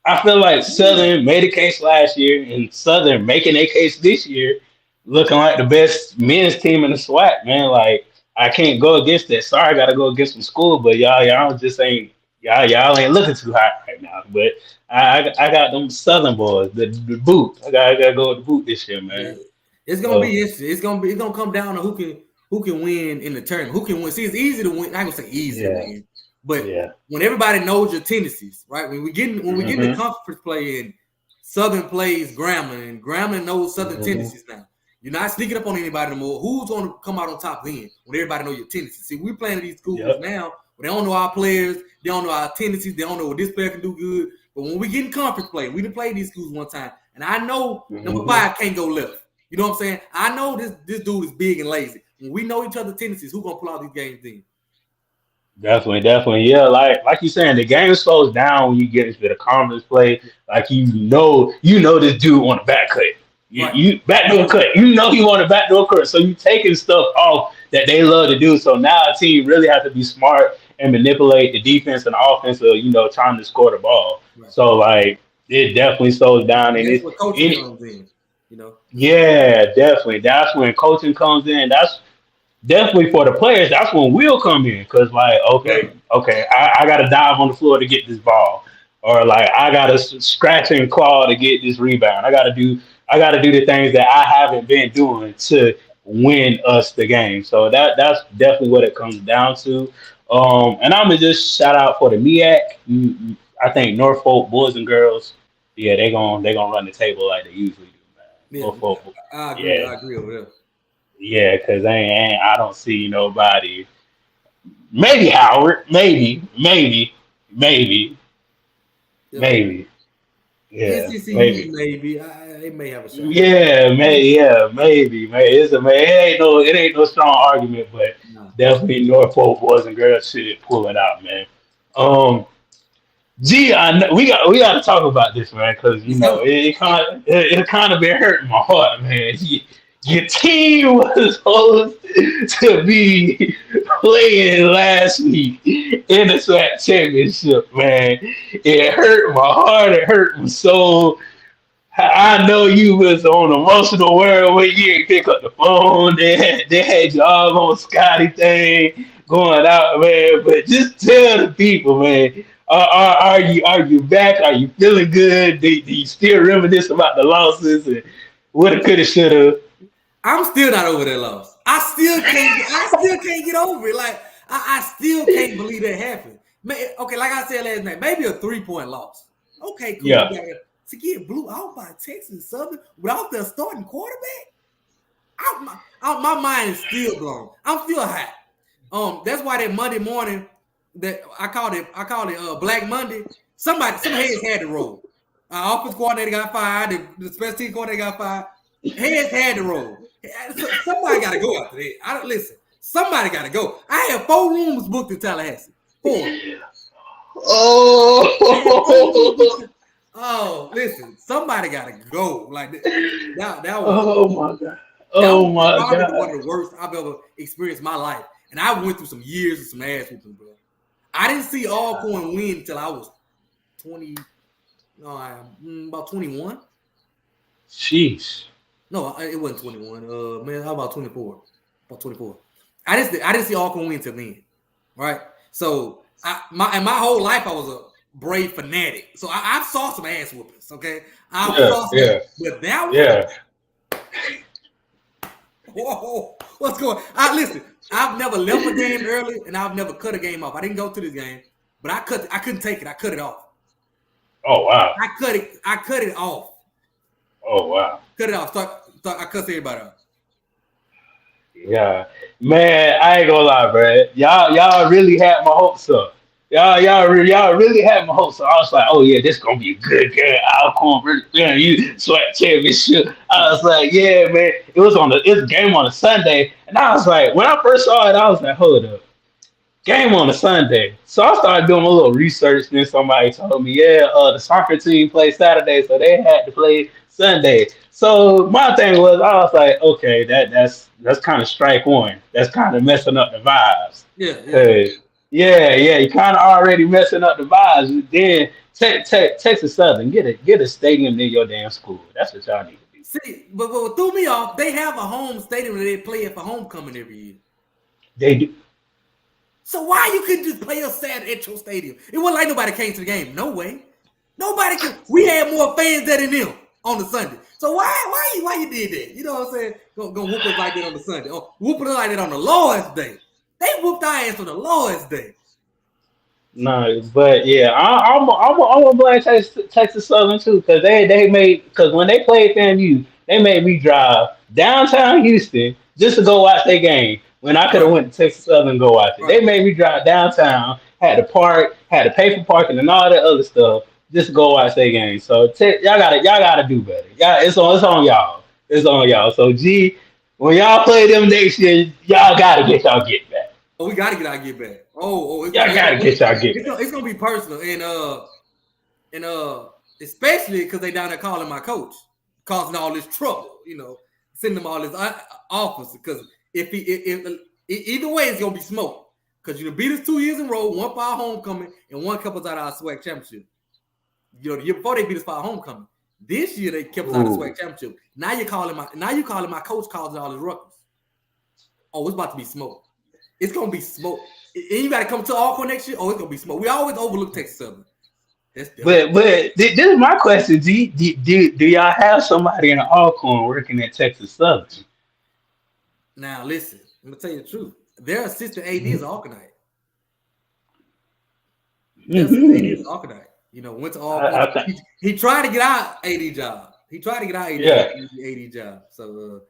I feel like Southern made a case last year, and Southern making a case this year, looking like the best men's team in the SWAC, man. Like, I can't go against that. Sorry, I got to go against some school, but y'all just ain't looking too hot right now. But I got them Southern boys, the boot. I gotta go with the boot this year, man. It's gonna be interesting. It's gonna come down to who can win in the tournament. Who can win? See, it's easy to win. I ain't gonna say easy to win, but when everybody knows your tendencies, right? When we get the conference play in, Southern plays Grambling, and Grambling knows Southern tendencies now. You're not sneaking up on anybody anymore. Who's going to come out on top then when everybody know your tendencies? See, we're playing these schools now, but they don't know our players. They don't know our tendencies. They don't know what this player can do good. But when we get in conference play, we done played these schools one time, and I know number 5 can't go left. You know what I'm saying? I know this dude is big and lazy. When we know each other's tendencies, who's going to pull out these games then? Definitely, definitely, yeah. Like you saying, the game slows down when you get into the conference play. Like you know this dude on the back cut. Right. You backdoor cut. You know he want a backdoor cut. So you taking stuff off that they love to do. So now a team really has to be smart and manipulate the defense and the offense of trying to score the ball. Right. So like it definitely slows down and That's what coaching comes in. You know. yeah, definitely. That's when coaching comes in. That's definitely for the players, that's when we'll come in because like, Yeah. okay, I got to dive on the floor to get this ball, or like I got to scratch and claw to get this rebound. I got to do the things that I haven't been doing to win us the game. So that's definitely what it comes down to. And I'm gonna just shout out for the MEAC. I think Norfolk boys and girls, yeah, they gonna run the table like they usually do, man. Yeah. Norfolk, I agree. yeah. I agree over there. Yeah, because I don't see nobody. Maybe Howard. Maybe. Yeah. Maybe. Yeah, NCCU maybe. maybe. They may have a shot. Maybe. It ain't no strong argument, but Nah. definitely Norfolk boys and girls should pull it out, man. Um, Gee, I know, we got to talk about this, man, because It's coming. it kind of been hurting my heart, man. Your team was supposed to be playing last week in the SWAC championship, man. It hurt my heart. It hurt my soul. I know you was on emotional world when you didn't pick up the phone. They had you all on Scotty thing going out, man. But just tell the people, man. Are you back? Are you feeling good? Do you still reminisce about the losses and woulda, coulda, shoulda? I'm still not over that loss. I still can't. I still can't get over it. Like I still can't believe that happened. Okay, like I said last night, maybe a 3-point loss. Okay, cool. Yeah, To get blew out by Texas Southern without their starting quarterback, my mind is still blown. I'm still hot. That's why that Monday morning that I called it Black Monday. Some heads had to roll. Offense coordinator got fired. The special team coordinator got fired. Heads had to roll. Somebody got to go after that. I don't listen. Somebody got to go. I had 4 rooms booked in Tallahassee. 4. Oh, Oh, listen, somebody got to go. Like that oh my god. that Oh was my probably one god. of the worst I've ever experienced in my life. And I went through some years of some ass whooping, bro. I didn't see Alcorn win until I was 20, no, about 21. Sheesh. No, it wasn't 21. Man, how about 24? About 24. I didn't see Alcorn win until then, right? So my whole life I was a Brave fanatic. So I saw some ass whoopings. Okay, I Yeah, saw some, yeah, but that one, yeah. whoa, what's going? Listen, I've never left a game early, and I've never cut a game off. I didn't go to this game, but I couldn't take it. I cut it off. Oh wow. I cut it off. Oh wow. Cut it off. I cut everybody off. Yeah, man, I ain't gonna lie, bro. Y'all really had my hopes up. Y'all really had my hopes up. I was like, oh yeah, this gonna be a good game. Alcorn really, yeah, you SWAC championship. I was like, yeah, man. It was a game on a Sunday, and I was like, when I first saw it, I was like, hold up. Game on a Sunday. So I started doing a little research. Then somebody told me, yeah, the soccer team plays Saturday, so they had to play Sunday. So my thing was, I was like, okay, that's kind of strike one. That's kind of messing up the vibes. Yeah. 'Cause, yeah, you kind of already messing up the vibes. Then Texas Southern get a stadium in your damn school. That's what y'all need to do. See, but what threw me off, they have a home stadium that they play at for homecoming every year. They do. So why you couldn't just play a Saturday at your stadium? It wasn't like nobody came to the game. No way. Nobody could. We had more fans than them on the Sunday. So why you did that? You know what I'm saying? Go whoop us like that on the Sunday. Oh, whoop us like that on the Lord's Day. They whooped our ass on the Lord's Day. No, but yeah, I'm gonna blame Texas Southern too because because when they played FAMU, they made me drive downtown Houston just to go watch their game when I could have Right. went to Texas Southern and go watch it. Right. They made me drive downtown, had to park, had to pay for parking and all that other stuff just to go watch their game. So y'all gotta do better. Yeah, it's on y'all. It's on y'all. So when y'all play them next year, y'all gotta get y'all get back. Oh, we got to get our get back. It's Y'all gotta get y'all get back. it's gonna be personal, and especially because they down there calling my coach, causing all this trouble. Sending them all this offers. Because if either way, it's gonna be smoke. Because you beat us 2 years in a row, one for our homecoming and one kept us out of our SWAC championship. The year before they beat us for our homecoming. This year they kept us out of the SWAC championship. Now you calling my coach causing all his ruckus. Oh, it's about to be smoke. It's gonna be smoke. And you gotta come to Alcorn next year. Oh, it's gonna be smoke. We always overlook Texas Southern. But this is my question. Do y'all have somebody in the Alcorn working at Texas Southern? Now listen, I'm gonna tell you the truth. Their assistant AD is Alcornite. Went to Alcorn. He tried to get our AD job. AD job. So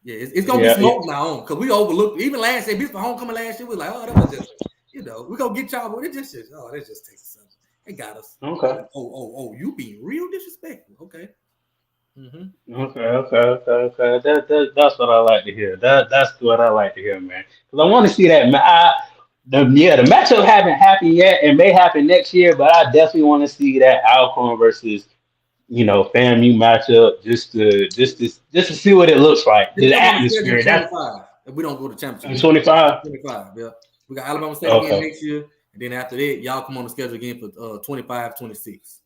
it's gonna be smoke now on because we overlooked even last year. For homecoming last year, we were like, oh, that was just we're gonna get y'all, but it's just Texas Southern. They got us. Okay. Oh, you being real disrespectful. Okay. Mm-hmm. Okay. That's what I like to hear. That's what I like to hear, man. Because I want to see that. The matchup haven't happened yet. It may happen next year, but I definitely want to see that Alcorn versus FAMU matchup just to see what it looks like. The atmosphere. If we don't go to championship. 25. 25. Yeah. We got Alabama State again next year. And then after that, y'all come on the schedule again for 25, 26.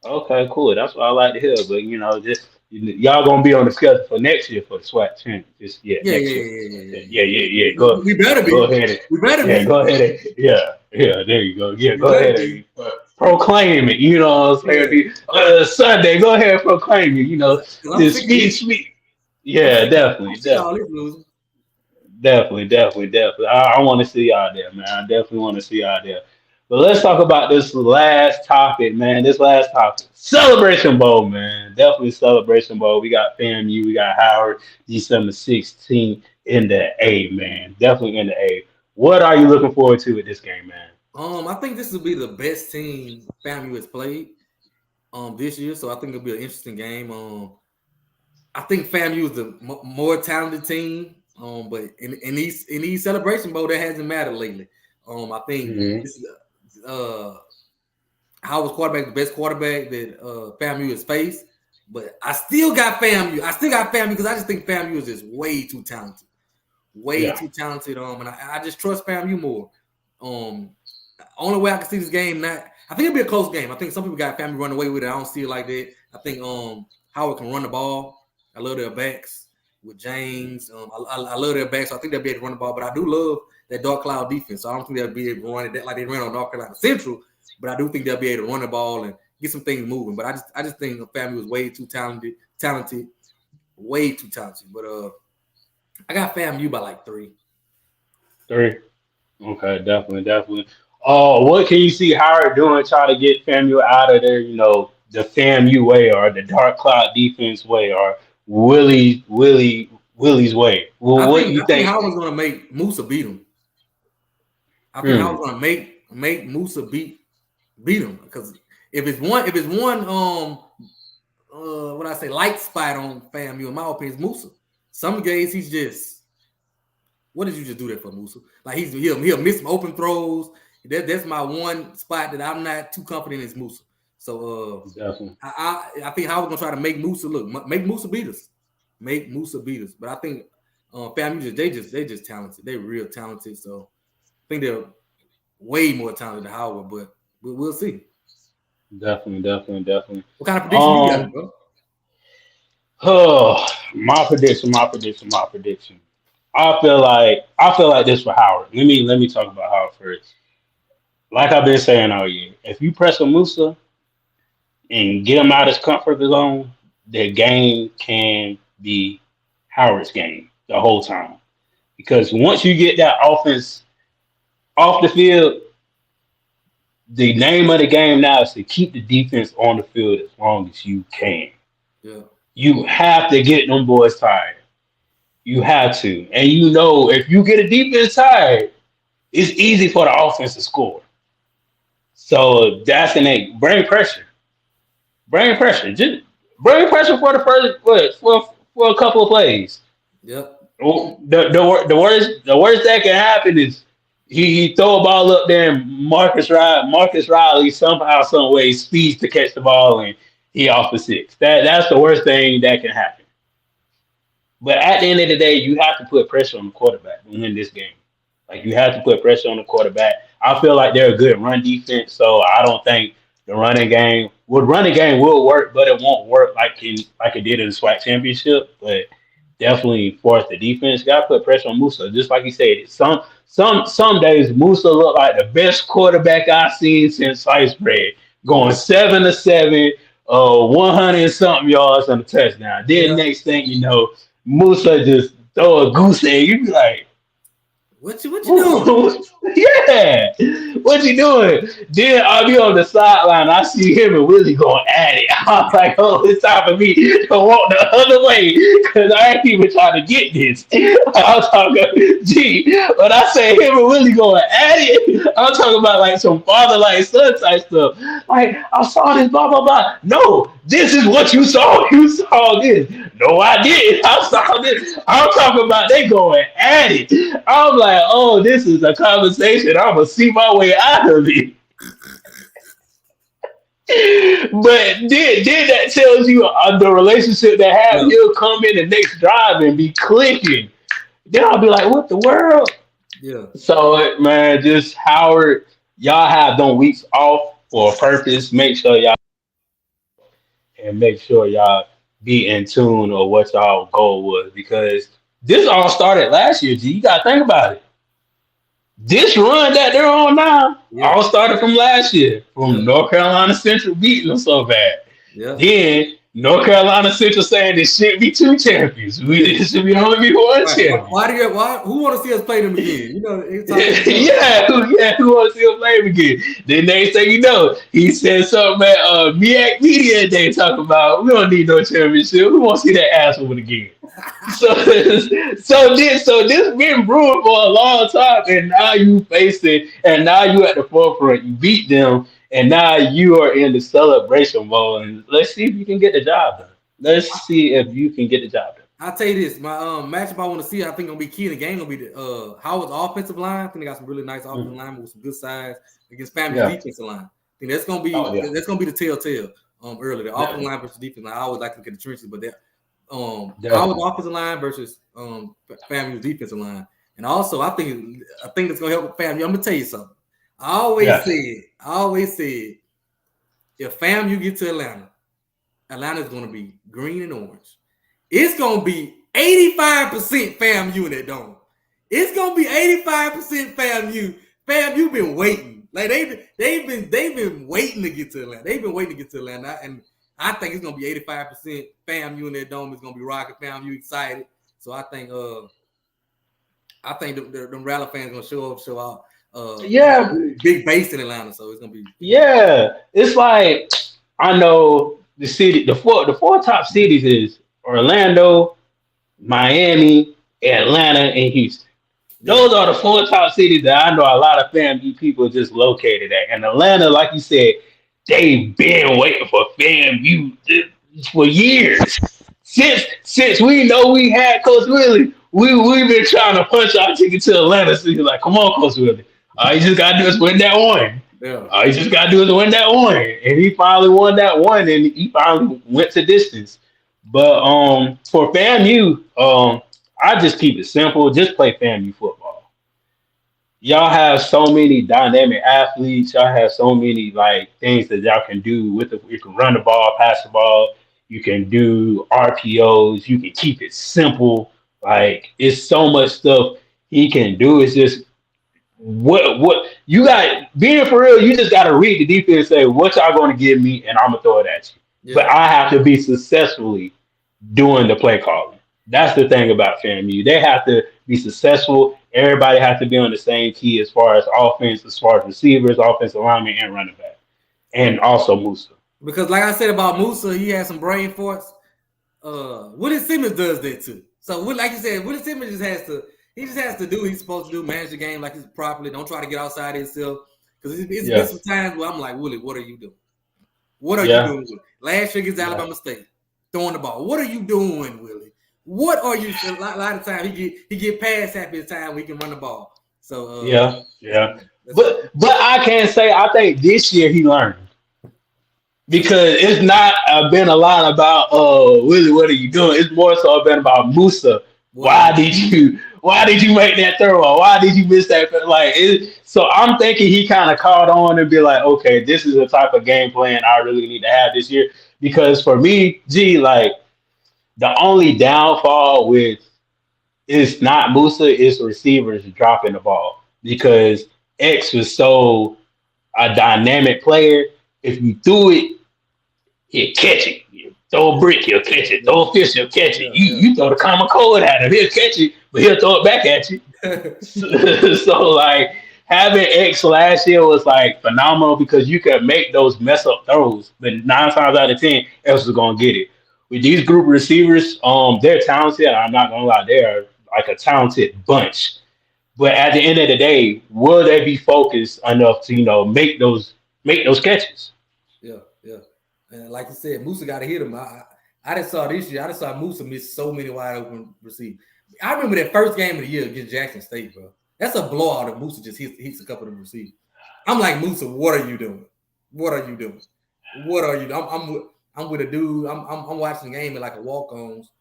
Okay, cool. That's what I like to hear. But just y'all gonna be on the schedule for next year for the SWAT championship. Yeah. Go. We better be. Go ahead. We better be. Go ahead. There you go. Yeah, go ahead and proclaim it. You know what I'm saying? Sunday, go ahead and proclaim it. Just speak. Yeah, definitely. I want to see y'all there, man. I definitely want to see y'all there. But let's talk about this last topic, man. Celebration Bowl, man. Definitely Celebration Bowl. We got FAMU, we got Howard, December 16th in the A, man. Definitely in the A. What are you looking forward to with this game, man? I think this will be the best team FAMU has played this year. So I think it'll be an interesting game. I think FAMU is the more talented team. But in these Celebration Bowl, that hasn't mattered lately. I think this is Howard's quarterback, the best quarterback that FAMU has faced. But I still got FAMU. Because I just think FAMU is just way too talented. Too talented. And I just trust FAMU more. Only way I can see this game, I think it'll be a close game. I think some people got FAMU running away with it. I don't see it like that. I think Howard can run the ball. I love their backs with James. I love their backs. So I think they'll be able to run the ball. But I do love that Dark Cloud defense. So I don't think they'll be able to run it like they ran on North Carolina Central. But I do think they'll be able to run the ball and get some things moving. But I just think the FAMU was way too talented, way too talented. But I got FAMU by like 3. 3. Okay, definitely. What can you see Howard doing trying to get FAMU out of there? The FAMU way or the Dark Cloud defense way or Willie's way. Well, what do you think? I think Howard's going to make Musa beat him. I think Howard's going to make Musa beat him because if it's one what I say light spot on FAMU in my opinion is Musa. Some days he's just what did you just do that for Musa? Like he'll miss some open throws. That's my one spot that I'm not too confident is Musa. So I think Howard's gonna try to make Musa make Musa beat us. But I think FAMU they just talented. They're real talented. So I think they're way more talented than Howard, but we'll see. Definitely. What kind of prediction you got, bro? Oh, my prediction. I feel like this for Howard. Let me talk about Howard first. Like I've been saying all year, if you press a Musa and get him out of his comfort zone, the game can be Howard's game the whole time. Because once you get that offense off the field, the name of the game now is to keep the defense on the field as long as you can. Yeah. You have to get them boys tired. You have to. And if you get a defense tired, it's easy for the offense to score. So that's bring pressure. Just bring pressure for the first for a couple of plays. Yep. The worst that can happen is he throw a ball up there, and Marcus Riley somehow, some way speeds to catch the ball, and he off for six. That's the worst thing that can happen. But at the end of the day, you have to put pressure on the quarterback to win this game. Like you have to put pressure on the quarterback. I feel like they're a good run defense, so I don't think the running game will work, but it won't work like it did in the SWAC championship. But definitely force the defense. Got to put pressure on Musa. Just like you said, some days Musa looked like the best quarterback I've seen since sliced bread, going 7-7, 100 and something yards on the touchdown. Then next thing you know, Musa just throw a goose egg. You be like, what you doing? yeah, what you doing? Then I'll be on the sideline. I see him and Willie going at it. I'm like, oh, it's time for me to walk the other way because I ain't even trying to get this. I'm talking, gee, when I say him and Willie going at it, I'm talking about like some father like son type stuff. Like, I saw this, blah, blah, blah. No, this is what you saw. You saw this. No, I didn't. I saw this. I'm talking about they going at it. I'm like, oh, this is a conversation. I'm gonna see my way out of it. But then that tells you the relationship that have he'll come in the next drive and be clicking. Then I'll be like, what the world? Yeah. So man, just Howard, y'all have them weeks off for a purpose. Make sure y'all be in tune or what y'all goal was because this all started last year. G, you gotta think about it. This run that they're on now all started from last year, from North Carolina Central beating them so bad. Then North Carolina Central saying there should be two champions. It should be only be one champion. Who want to see us play them again? You know, who want to see us play them again? Then they say, he said something at MEAC Media Day talking about we don't need no championship. We want to see that ass woman again. so this been brewing for a long time, and now you face it, and now you at the forefront. You beat them. And now you are in the celebration mode, and let's see if you can get the job done. Let's see if you can get the job done. I'll tell you this: my matchup I want to see, I think gonna be key in the game. Gonna be the Howard's offensive line. I think they got some really nice offensive line with some good size against FAMU's defensive line. I think that's gonna be the telltale. Early the offensive line versus defense line. I always like to get the trenches, but that Howard's offensive line versus FAMU's defensive line, and also I think that's gonna help FAMU. I'm gonna tell you something. I always said, if FAMU get to Atlanta, Atlanta's going to be green and orange. It's going to be 85% FAMU in that dome. It's going to be 85% FAMU. FAMU been waiting. Like they've been waiting to get to Atlanta. They've been waiting to get to Atlanta, and I think it's going to be 85% FAMU in that dome. It's going to be rocking. FAMU excited. So I think the Rally fans going to show out. Big base in Atlanta, so it's gonna be. Yeah, it's like I know the city. The four top cities is Orlando, Miami, Atlanta, and Houston. Those are the four top cities that I know a lot of FAMU people just located at. And Atlanta, like you said, they've been waiting for FAMU for years. Since we know we had Coach Willie, we've been trying to punch our ticket to Atlanta. So he's like, come on, Coach Willie. All you just gotta do is win that one. All you just gotta do is win that one. And he finally won that one, and he finally went to distance. But for FAMU, I just keep it simple. Just play FAMU football. Y'all have so many dynamic athletes. Y'all have so many things that y'all can do with it. You can run the ball, pass the ball. You can do RPOs. You can keep it simple. It's so much stuff he can do. It's just what you got being for real. You just got to read the defense and say what y'all going to give me, and I'm gonna throw it at you. But I have to be successfully doing the play calling. That's the thing about FAMU. They have to be successful. Everybody has to be on the same key as far as offense, as far as receivers, offensive linemen, and running back, and also Musa. Because like I said about Musa, he has some brain farts. Willie Simmons does that too. So like you said, Willie Simmons just has to do what he's supposed to do, manage the game like he's properly. Don't try to get outside himself. Because it's been some times where I'm like, Willie, what are you doing? What are you doing? Last year against Alabama State, throwing the ball. What are you doing, Willie? What are you? A lot of times he get pass happy at time we can run the ball. So Yeah, that's yeah. that's But I can't say I think this year he learned because it's not been a lot about Willie, what are you doing? It's more so been about Musa. what are you doing? Why did you make that throw? Or why did you miss that? So I'm thinking he kind of caught on and be like, okay, this is the type of game plan I really need to have this year. Because for me, like the only downfall with it's not Musa, it's receivers dropping the ball because X was so a dynamic player. If you threw it, he'll catch it. You throw a brick, he'll catch it. Yeah, Throw a fish, he'll catch it. yeah, You throw the common cold at him, he'll catch it, but he'll throw it back at you. yeah. So like having X last year was like phenomenal because you could make those mess up throws, but 9 times out of 10, X was gonna get it. With these group receivers, they're talented. I'm not gonna lie, they're like a talented bunch. But at the end of the day, will they be focused enough to make those catches? Yeah, yeah. And like you said, Musa got to hit him. I just saw this year. I just saw Musa miss so many wide open receivers. I remember that first game of the year against Jackson State, bro. That's a blowout if Musa just hits a couple of them receivers. I'm like, Musa, what are you doing? What are you doing? What are you doing? I'm with a dude. I'm watching the game at like a walk-ons,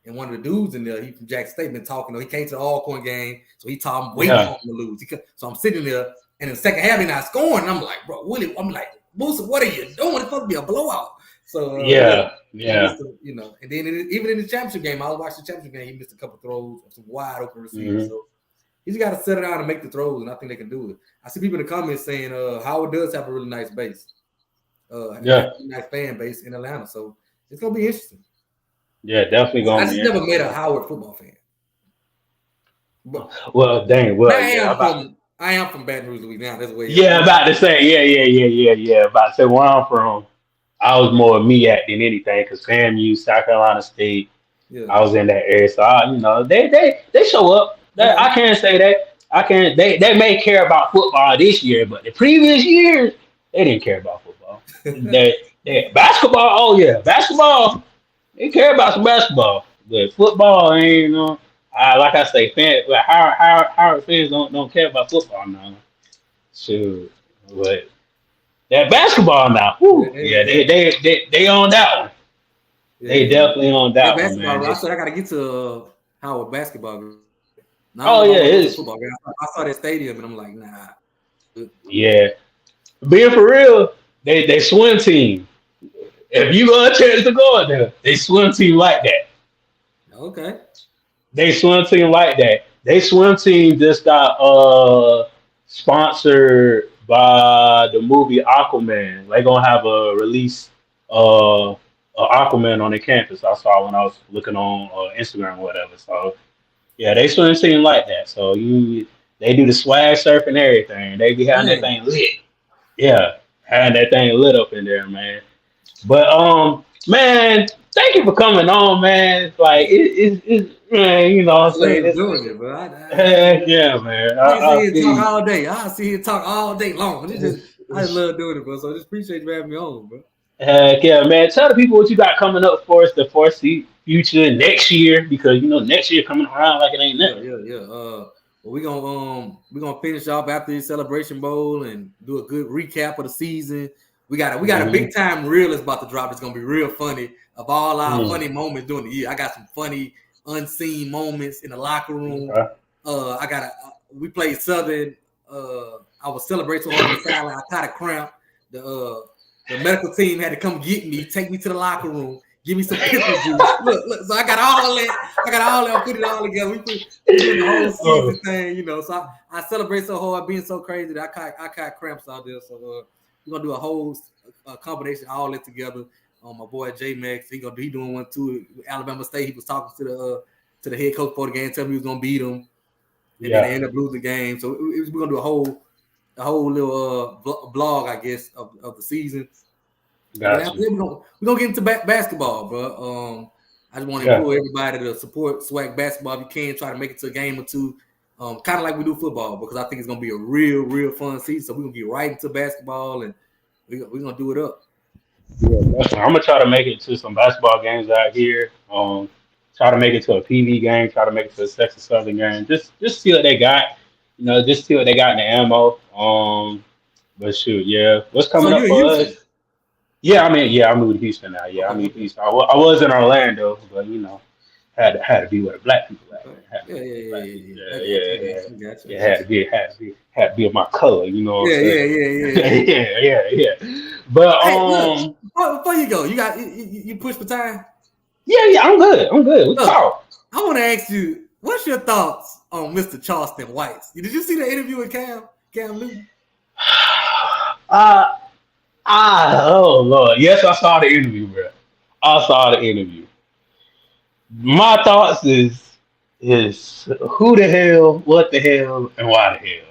and one of the dudes in there, he from Jackson State, been talking. He came to the Alcorn game, so he taught him waiting for him to lose. So I'm sitting there, and in the second half, he's not scoring. And I'm like, bro, Willie, I'm like, Musa, what are you doing? It's supposed to be a blowout. So Yeah, he yeah. missed and then even in the championship game, I was watching the championship game. He missed a couple throws of some wide open receivers. Mm-hmm. So he's got to settle down and make the throws, and I think they can do it. I see people in the comments saying Howard does have a really nice base, nice fan base in Atlanta. So it's gonna be interesting. Yeah, definitely I gonna just be. never met a Howard football fan. But Well, dang. Well, yeah. I am from Baton Rouge, Louisiana. That's way Yeah, about to say. Yeah. About to say where I'm from. I was more MEAC than anything because FAMU, South Carolina State. Yeah. I was in that area, so they show up. I can't say that. I can't. They may care about football this year, but the previous years they didn't care about football. they basketball. Oh yeah, basketball. They care about some basketball, but football ain't. Like I say, Howard fans don't care about football now. Shoot, but that basketball now, they on that one. Yeah, they definitely on that one, basketball, man. I said I gotta get to Howard basketball. Oh yeah, it's football. I saw that stadium and I'm like, nah. Yeah, being for real, they swim team. If you got a chance to go in there, they swim team like that. Okay. They swim team like that. They swim team just got sponsored by the movie Aquaman. They gonna have a release Aquaman on the campus. I saw when I was looking on Instagram or whatever. So yeah, they swim team like that. So they do the swag surf and everything. They be having that thing lit. Yeah, having that thing lit up in there, man. But man, thank you for coming on, man. Like it's man, you know what I'm saying? Doing it, bro. Yeah, man. I see here talk all day. I see here talk all day long. I just love doing it, bro. So I just appreciate you having me on, bro. Heck yeah, man. Tell the people what you got coming up for us, the foresee future next year, because next year coming around like it ain't nothing. Yeah. Well, we're gonna finish off after the Celebration Bowl and do a good recap of the season. We got a big time reel that's about to drop. It's gonna be real funny of all our funny moments during the year. I got some funny unseen moments in the locker room. Okay. We played Southern. I was celebrating on the sideline. I caught a cramp. The medical team had to come get me, take me to the locker room, give me some pickle juice. Look. So I got all that. I put it all together. We put the whole season thing, So I celebrate so hard, being so crazy that I caught cramps out there. So we're gonna do a whole combination, all that together. My boy J Max, he doing one too. Alabama State, he was talking to the head coach for the game, telling me he was gonna beat him, and then they ended up losing the game. So we're gonna do a whole little blog, I guess, of the season. Gotcha. We're gonna get into basketball, bro. I just want to implore everybody to support swag basketball if you can. Try to make it to a game or two, kind of like we do football, because I think it's gonna be a real fun season. So we're gonna get right into basketball, and we're gonna do it up. Yeah, definitely. I'm gonna try to make it to some basketball games out here. Try to make it to a PV game. Try to make it to a Texas Southern game. Just see what they got. just see what they got in the ammo. But shoot, yeah. What's So coming you're up in for us? Houston. Yeah, I mean, yeah, I moved to Houston now. Yeah, I Okay, moved to okay. Houston. I was in Orlando, but had to be where the black people at, Okay. man. Had to Yeah, be yeah, where the yeah, black yeah, people yeah. I at. got you. I Yeah, got yeah. you. I got you. I Yeah, got you. had to be of my color, you know what I'm Yeah, yeah, saying? yeah, yeah, yeah. Yeah. But Hey, look, before you go, you push for time. yeah, I'm good. I'm good. We Look, talk. I want to ask you, what's your thoughts on Mr. Charleston White? Did you see the interview with Cam Newton? uh oh Lord. Yes, I saw the interview, bro. I saw the interview. My thoughts is who the hell, what the hell, and why the hell.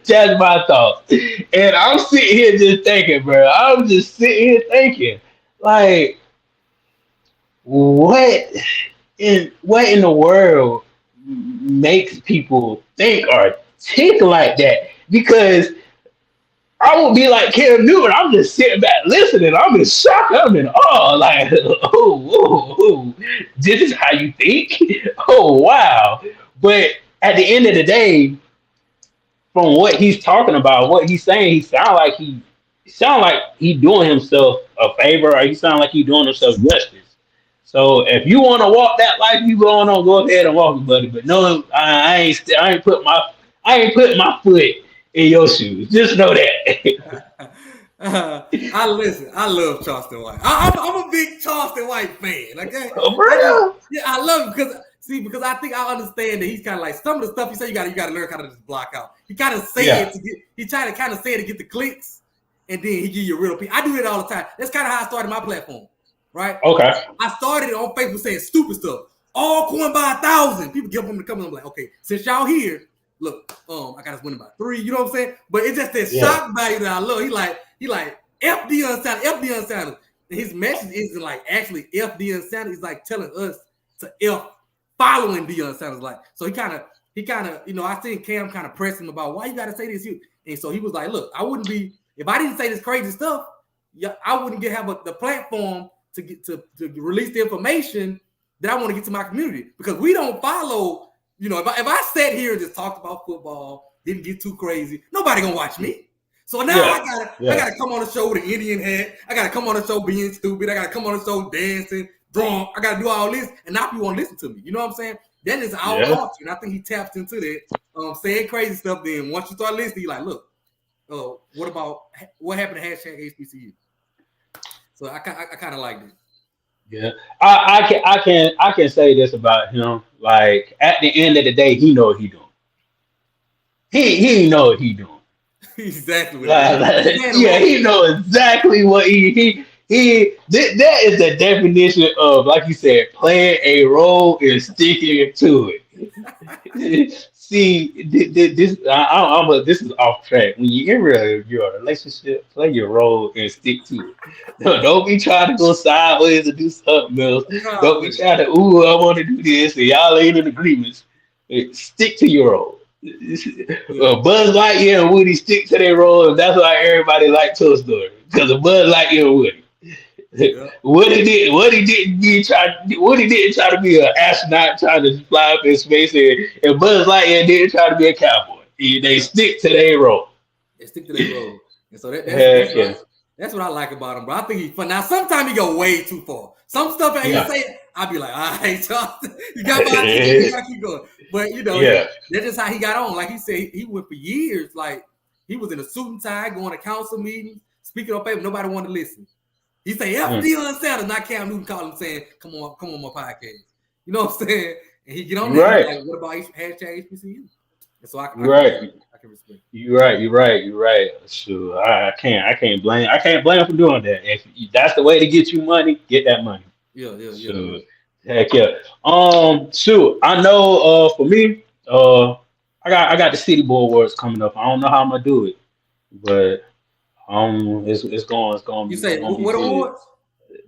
Just my thoughts. And I'm sitting here just thinking, bro. I'm just sitting here thinking, like, what what in the world makes people think or think like that? Because I would be like Cam Newton. I'm just sitting back listening. I'm in shock. I'm in awe. Like, oh, this is how you think? Oh, wow. But at the end of the day, from what he's talking about, what he's saying, he sound like he doing himself a favor, or he sound like he doing himself justice. So if you want to walk that life, you going on, go ahead and walk it, buddy. But no, I ain't put my foot in your shoes. Just know that. I listen. I love Charleston White. I'm a big Charleston White fan. Okay, For I just real? yeah, I love him because I think I understand that he's kind of like some of the stuff he said. You got to learn how to just block out. He kind of say Yeah. it he try to kind of say it to get the clicks, and then he give you a real piece. I do it all the time. That's kind of how I started my platform, right? Okay. I started on Facebook saying stupid stuff. All coin by 1,000. People give them the comment. I'm like, okay, since y'all here, look, I got us winning by 3. You know what I'm saying? But it's just that Yeah. shock value that I love. He like F Deion Sanders. And his message isn't like actually F Deion Sanders. He's like telling us to F following Deion Sanders. Like, so he kind of, I seen Cam kind of press him about why you got to say this. And so he was like, look, I wouldn't be, if I didn't say this crazy stuff, I wouldn't have the platform to get to release the information that I want to get to my community, because we don't follow. If I sat here and just talked about football, didn't get too crazy, nobody gonna watch me. So now I gotta come on the show with an Indian hat. I gotta come on the show being stupid. I gotta come on the show dancing, drunk. I gotta do all this, and now people want to listen to me. You know what I'm saying? That is our culture, and I think he taps into that, saying crazy stuff. Then once you start listening, you're like, look, what happened to #HBCU? So I kind of like it. Yeah. I can say this about him. Like, at the end of the day, he know what he doing. He know what he doing. Exactly what it Like, is. yeah, he know exactly what that is the definition of, like you said, playing a role and sticking to it. See, this is off track. When you're in your relationship, play your role and stick to it. Don't be trying to go sideways and do something else. Don't be trying to, I want to do this, and y'all ain't in agreements. Stick to your role. Buzz Lightyear and Woody stick to their role, and that's why everybody liked Toy Story, because of Buzz Lightyear and Woody. Yeah. Woody didn't try to be an astronaut trying to fly up in space, and Buzz Lightyear didn't try to be a cowboy. They stick to their role. They stick to their role, and so that's what I like about him, bro. I think he's fun. Now, sometimes he go way too far. Some stuff that he say, I'd be like, all right, Charleston, you got my attention, you gotta keep going. But that's just how he got on. Like he said, he went for years. Like, he was in a suit and tie, going to council meetings, speaking on paper. Nobody wanted to listen. He say, F Deion Sanders, not Cam Newton calling him saying, come on my podcast. You know what I'm saying? And he get on there, right. Like, what about #HBCU? And so I can respect. You're right. Sure, I can't blame him for doing that. If that's the way to get you money, get that money. Yeah. Sure. Heck yeah. Sure. I know. For me, I got the City Boy Awards coming up. I don't know how I'm gonna do it, but it's going. You say what awards?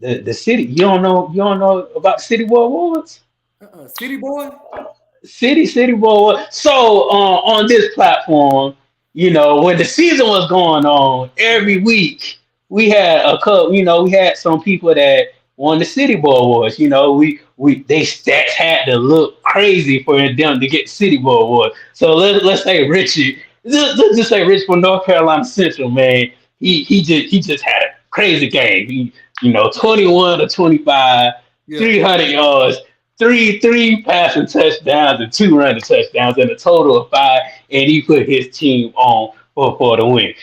The city. You don't know about the City Boy Awards? City Boy. City Boy. So on this platform, when the season was going on, every week we had a couple. We had some people that won the City Boy Awards. You know, they stats had to look crazy for them to get City Boy Award. So let's say Richard, let's just say Rich from North Carolina Central, man. He just had a crazy game. 21 to 25, Yeah. 300 yards, three passing touchdowns and two running touchdowns, and a total of five. And he put his team on for the win.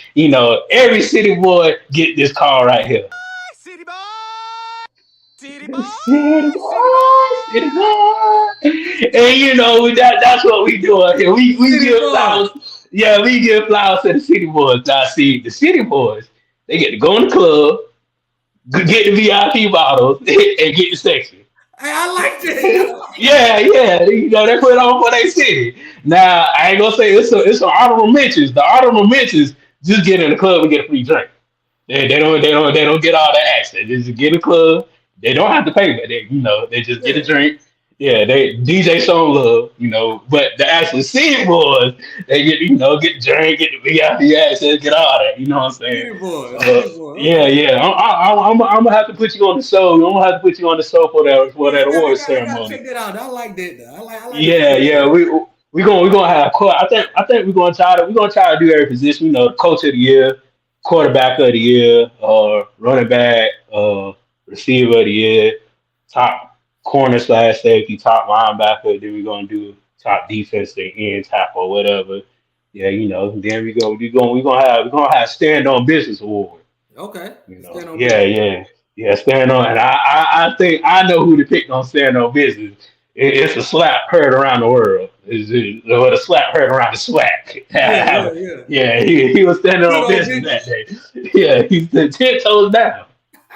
Every City Boy get this call right here. City boy, city boy, City city boy, city boy. boy. And that's what we do out here. We City give boy. flowers. Yeah, we give flowers to the City Boys. Now see, the City Boys, they get to go in the club, get the VIP bottles, and get the section. Hey, I like that. Yeah. They put it on for their city. Now I ain't gonna say it's some honorable mentions. The honorable mentions just get in the club and get a free drink. They don't get all the action. They just get in the club. They don't have to pay, but they just get a Yeah. drink. Yeah, they DJ some love, but the actual city boys, they get the drink, get the VIP access, get all that. You know what I'm saying? City boy. So City boy. Okay. yeah. I'm gonna have to put you on the show. I'm gonna have to put you on the show for that I award got, I gotta ceremony. check that out. I like that. Though. I like the Yeah, City yeah. boy. We gonna have I think we're gonna try to do every position. Coach of the year, quarterback of the year, running back, receiver of the year, top corner slash safety, top linebacker. Then we're gonna do top defensive end tackle or whatever. Yeah, Then we're gonna have stand on business award. Okay. Stand on Yeah, business. yeah. Stand on, and I think I know who to pick on stand on business. It's a slap heard around the world. Or the slap heard around the swag. Yeah. Yeah, he was standing Stood on on business that business. day. Yeah, he's 10 toes down.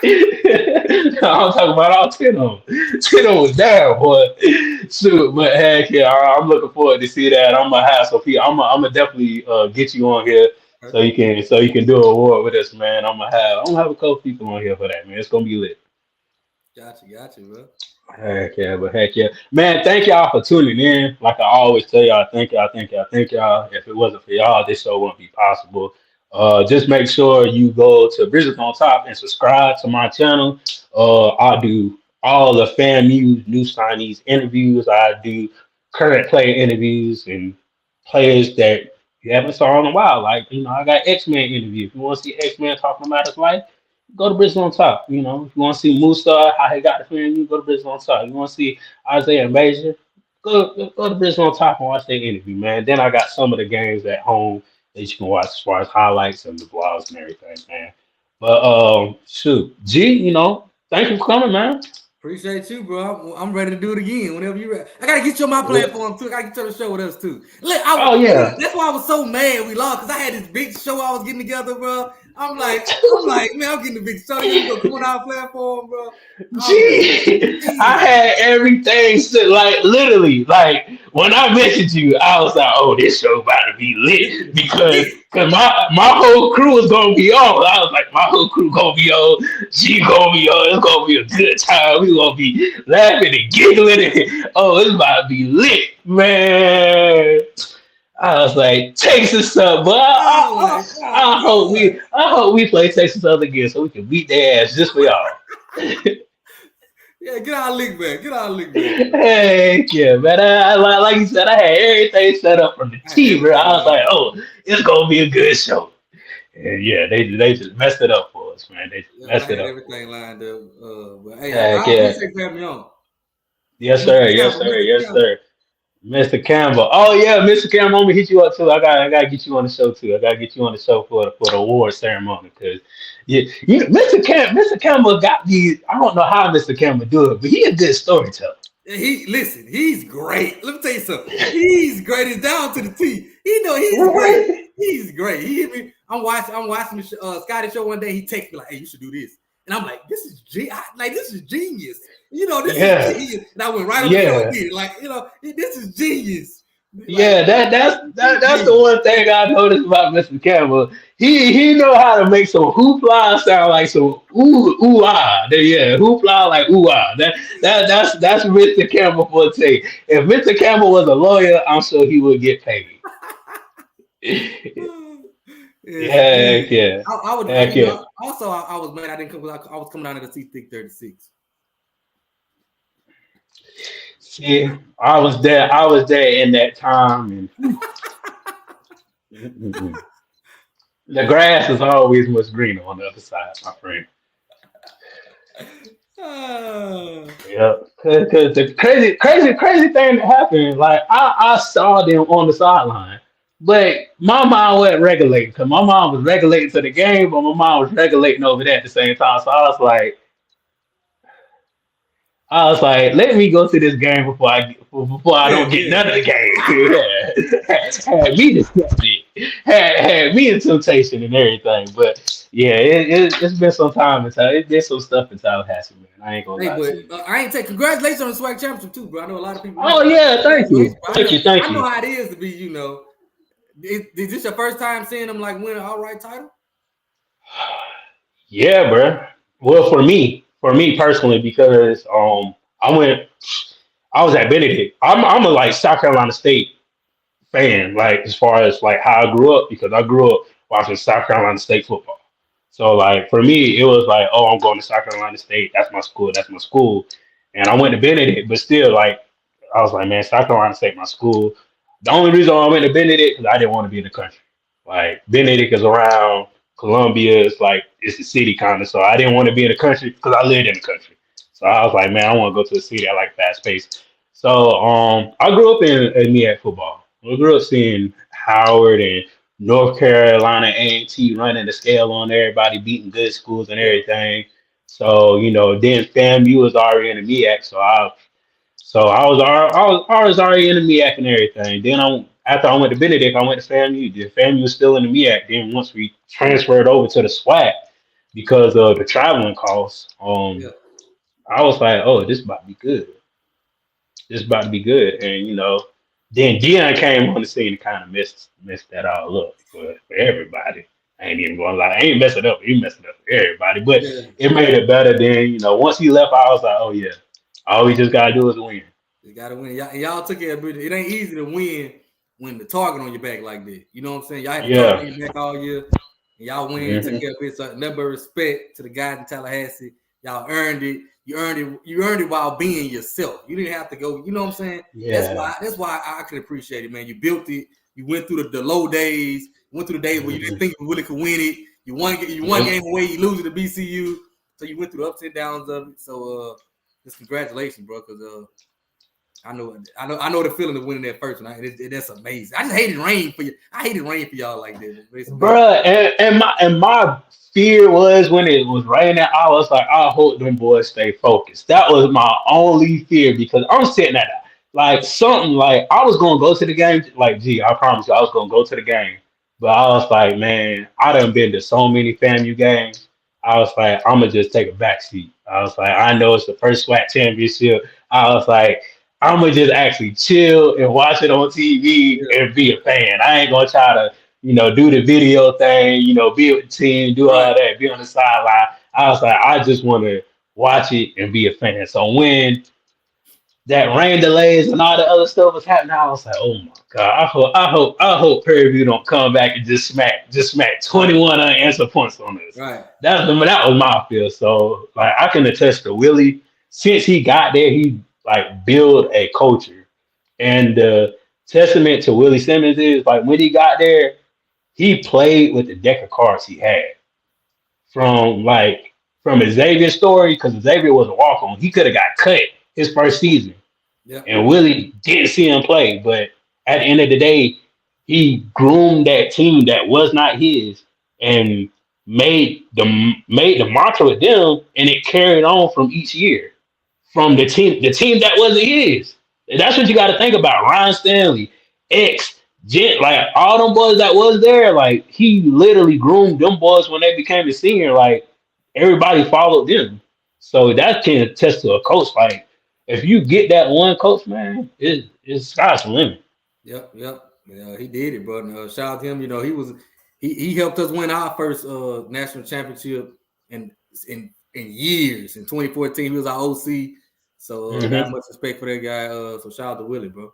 I'm talking about all 10 of them. 10 of them was down, boy. Shoot, but heck yeah, I'm looking forward to see that. I'm gonna have some people. I'm gonna definitely get you on here Okay. so you can do an award with us, man. I'm gonna have a couple people on here for that, man. It's gonna be lit. Got you, bro. Heck yeah. Man, thank y'all for tuning in. Like I always tell y'all, thank y'all. If it wasn't for y'all, this show wouldn't be possible. Just make sure you go to Bridges on Top and subscribe to my channel. I do all the fan new signees interviews. I do current player interviews and players that you haven't saw in a while. Like, I got X-Men interview. If you want to see X-Men talking about his life, go to Bridges on Top. If you want to see Musa, how he got the fan, you go to Bridges on Top. You want to see Isaiah Major, go to Bridges on Top and watch that interview, man. Then I got some of the games at home that you can watch as far as highlights and the blogs and everything, man. But shoot, G, thank you for coming, man. Appreciate you, bro. I'm ready to do it again whenever you're ready. I gotta get you on my platform too. I gotta get you on the show with us too. Look, Oh yeah, that's why I was so mad we lost, because I had this big show I was getting together, bro. I'm like, man, I'm getting the big show. You gonna come on our platform, bro? Gee, I Geez. had everything set, like literally, like when I messaged you, I was like, "Oh, this show about to be lit," because my whole crew was gonna be on. I was like, my whole crew gonna be on. G gonna be on. It's gonna be a good time. We gonna be laughing and giggling. And, oh, it's about to be lit, man. I was like, Texas up, but Oh my God. I hope we play Texas up again so we can beat their ass just for y'all. Yeah, get our link back. Get our link back. Heck yeah, man. Like you said, I had everything set up from the I had T, bro. everything I was lined like, up. oh, it's gonna be a good show. And yeah, they just messed it up for us, man. They just Yeah, I messed had it up for us. everything lined up. But hey, Heck I yeah. appreciate you having me on. Yes, Mr. sir. Yes, Campbell, sir. Mr. Yes, Campbell. sir. Mr. Campbell. Oh yeah, Mr. Campbell, I'm gonna hit you up too. I gotta get you on the show too. I gotta get you on the show for the award ceremony because yeah, Mr. Campbell got these. I don't know how Mr. Campbell do it, but he a good storyteller. He's great. Let me tell you something. He's great. It's down to the T. He's great. Right. He's great. He hit me. I'm watching Scotty show one day. He texted me like, "Hey, you should do this," and I'm like, "This is this is genius." This is Yeah, genius. And I went right up there and yeah. did it. Like, this is genius. Like, Yeah, he's that's the genius. one thing I noticed about Mr. Campbell. He know how to make some hoopla sound like some ooh ah. Yeah, hoopla like ooh ah. That's Mr. Campbell for a take. If Mr. Campbell was a lawyer, I'm sure he would get paid. Yeah, Heck yeah, I would. heck yeah. Also, I was mad I didn't come. I was coming down to the C 36. See, I was there. I was there in that time, and the grass is always much greener on the other side, my friend. Ah, Yeah, cause the crazy thing that happened, like I saw them on the sideline, but my mom wasn't regulating because my mom was regulating to the game, but my mom was regulating over there at the same time. So I was like, let me go to this game before I yeah, don't get yeah. none of the game. Yeah. Had me disgusted, had me in temptation and everything. But yeah, it's been some time in time. It's been some stuff in Tallahassee, man. I ain't gonna Hey, lie to but you. I ain't take congratulations on the swag championship too, bro. I know a lot of people Oh didn't. yeah, thank you, Congratulations, bro. thank you, thank I know you. how it is to be, is this your first time seeing them like win an outright title? Yeah, bro. Well, for me personally, because I went, I was at Benedict. I'm a like South Carolina State fan, like as far as like how I grew up, because I grew up watching South Carolina State football. So like for me, it was like, oh, I'm going to South Carolina State. That's my school. That's my school. And I went to Benedict, but still, like I was like, man, South Carolina State, my school. The only reason why I went to Benedict because I didn't want to be in the country. Like Benedict is around Columbia. It's like it's the city kind of. So I didn't want to be in the country because I lived in the country. So I was like, man, I want to go to a city. I like fast pace. So I grew up in MEAC football. I grew up seeing Howard and North Carolina A&T running the scale on everybody, beating good schools and Yeah. everything. So then FAMU was already in the MEAC, I was already in the MEAC and everything. Then after I went to Benedict, I went to FAMU. The FAMU was still in the MEAC. Then once we transferred over to the SWAC because of the traveling costs, Yeah. I was like, oh, this about to be good. This about to be good. And then Dion came on the scene and kind of messed that all up for everybody. I ain't even gonna lie. I ain't mess it up. He messed it up for everybody. But Yeah. it made it better. Then, once he left, I was like, oh yeah. All we just gotta do is win. You gotta win. Y'all took care of it. It ain't easy to win when the target on your back like that. You know what I'm saying? Y'all had the target Yeah. on your back all year, and y'all win, took Hmm. care of it. So nothing but respect to the guys in Tallahassee. Y'all earned it. You earned it. You earned it while being yourself. You didn't have to go. You know what I'm saying? That's Yeah. why. That's why I can appreciate it, man. You built it. You went through the low days. You went through the days where you didn't Hmm. think you really could win it. You won. You one Yep. game away. You lose it to BCU. So you went through the ups and downs of it. So just congratulations, bro. Because I know the feeling of winning that first one. That's amazing. I just hated rain for you. I hated rain for y'all like that. It's amazing. Bruh, and my fear was when it was raining, I was like, I hope them boys stay focused. That was my only fear because I'm sitting at like something like I was gonna go to the game. Like, gee, I promise you, I was gonna go to the game. But I was like, man, I done been to so many FAMU games. I was like, I'm gonna just take a back seat. I was like, I know it's the first SWAC championship. I was like, I'm gonna just actually chill and watch it on TV Yeah. and be a fan. I ain't gonna try to do the video thing, be with the team, do all Right. that, be on the sideline. I was like, I just want to watch it and be a fan. So when that rain delays and all the other stuff was happening, I was like, oh my god, I hope Prairie View don't come back and just smack Right. 21 unanswered points on us. Right. That was my feel. So like I can attest to Willie. Since he got there, he like built a culture. And the testament to Willie Simmons is like when he got there, he played with the deck of cards he had from from Xavier's story because Xavier was a walk on. He could have got cut his first season, Yep. and Willie didn't see him play. But at the end of the day, he groomed that team that was not his and made the mantra with them, and it carried on from each year from the team that wasn't his. And that's what you got to think about. Ryan Stanley, X, Gent, like all them boys that was there, like he literally groomed them boys when they became a senior. Like everybody followed them. So that can attest to a coach. Like if you get that one coach, man, it's sky's the limit. Yep. Yep. Yeah, he did it, bro. And, shout out to him. He helped us win our first national championship in years. In 2014, he was our OC. So got Mm-hmm. much respect for that guy. So shout out to Willie, bro.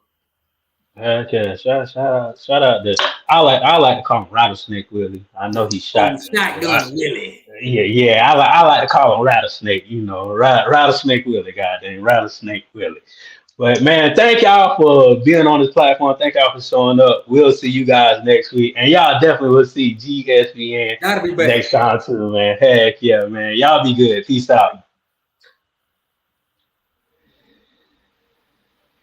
Okay, shout out to I like to call him Rattlesnake Willie. I know he's Oh, shotgun, but shotgun Willie. Yeah. I like to call him Rattlesnake. You know, Rattlesnake Willie. Goddamn, Rattlesnake Willie. But man, thank y'all for being on this platform. Thank y'all for showing up. We'll see you guys next week, and y'all definitely will see GSPN Gotta be back. next time too, man. Heck yeah, man. Y'all be good. Peace out.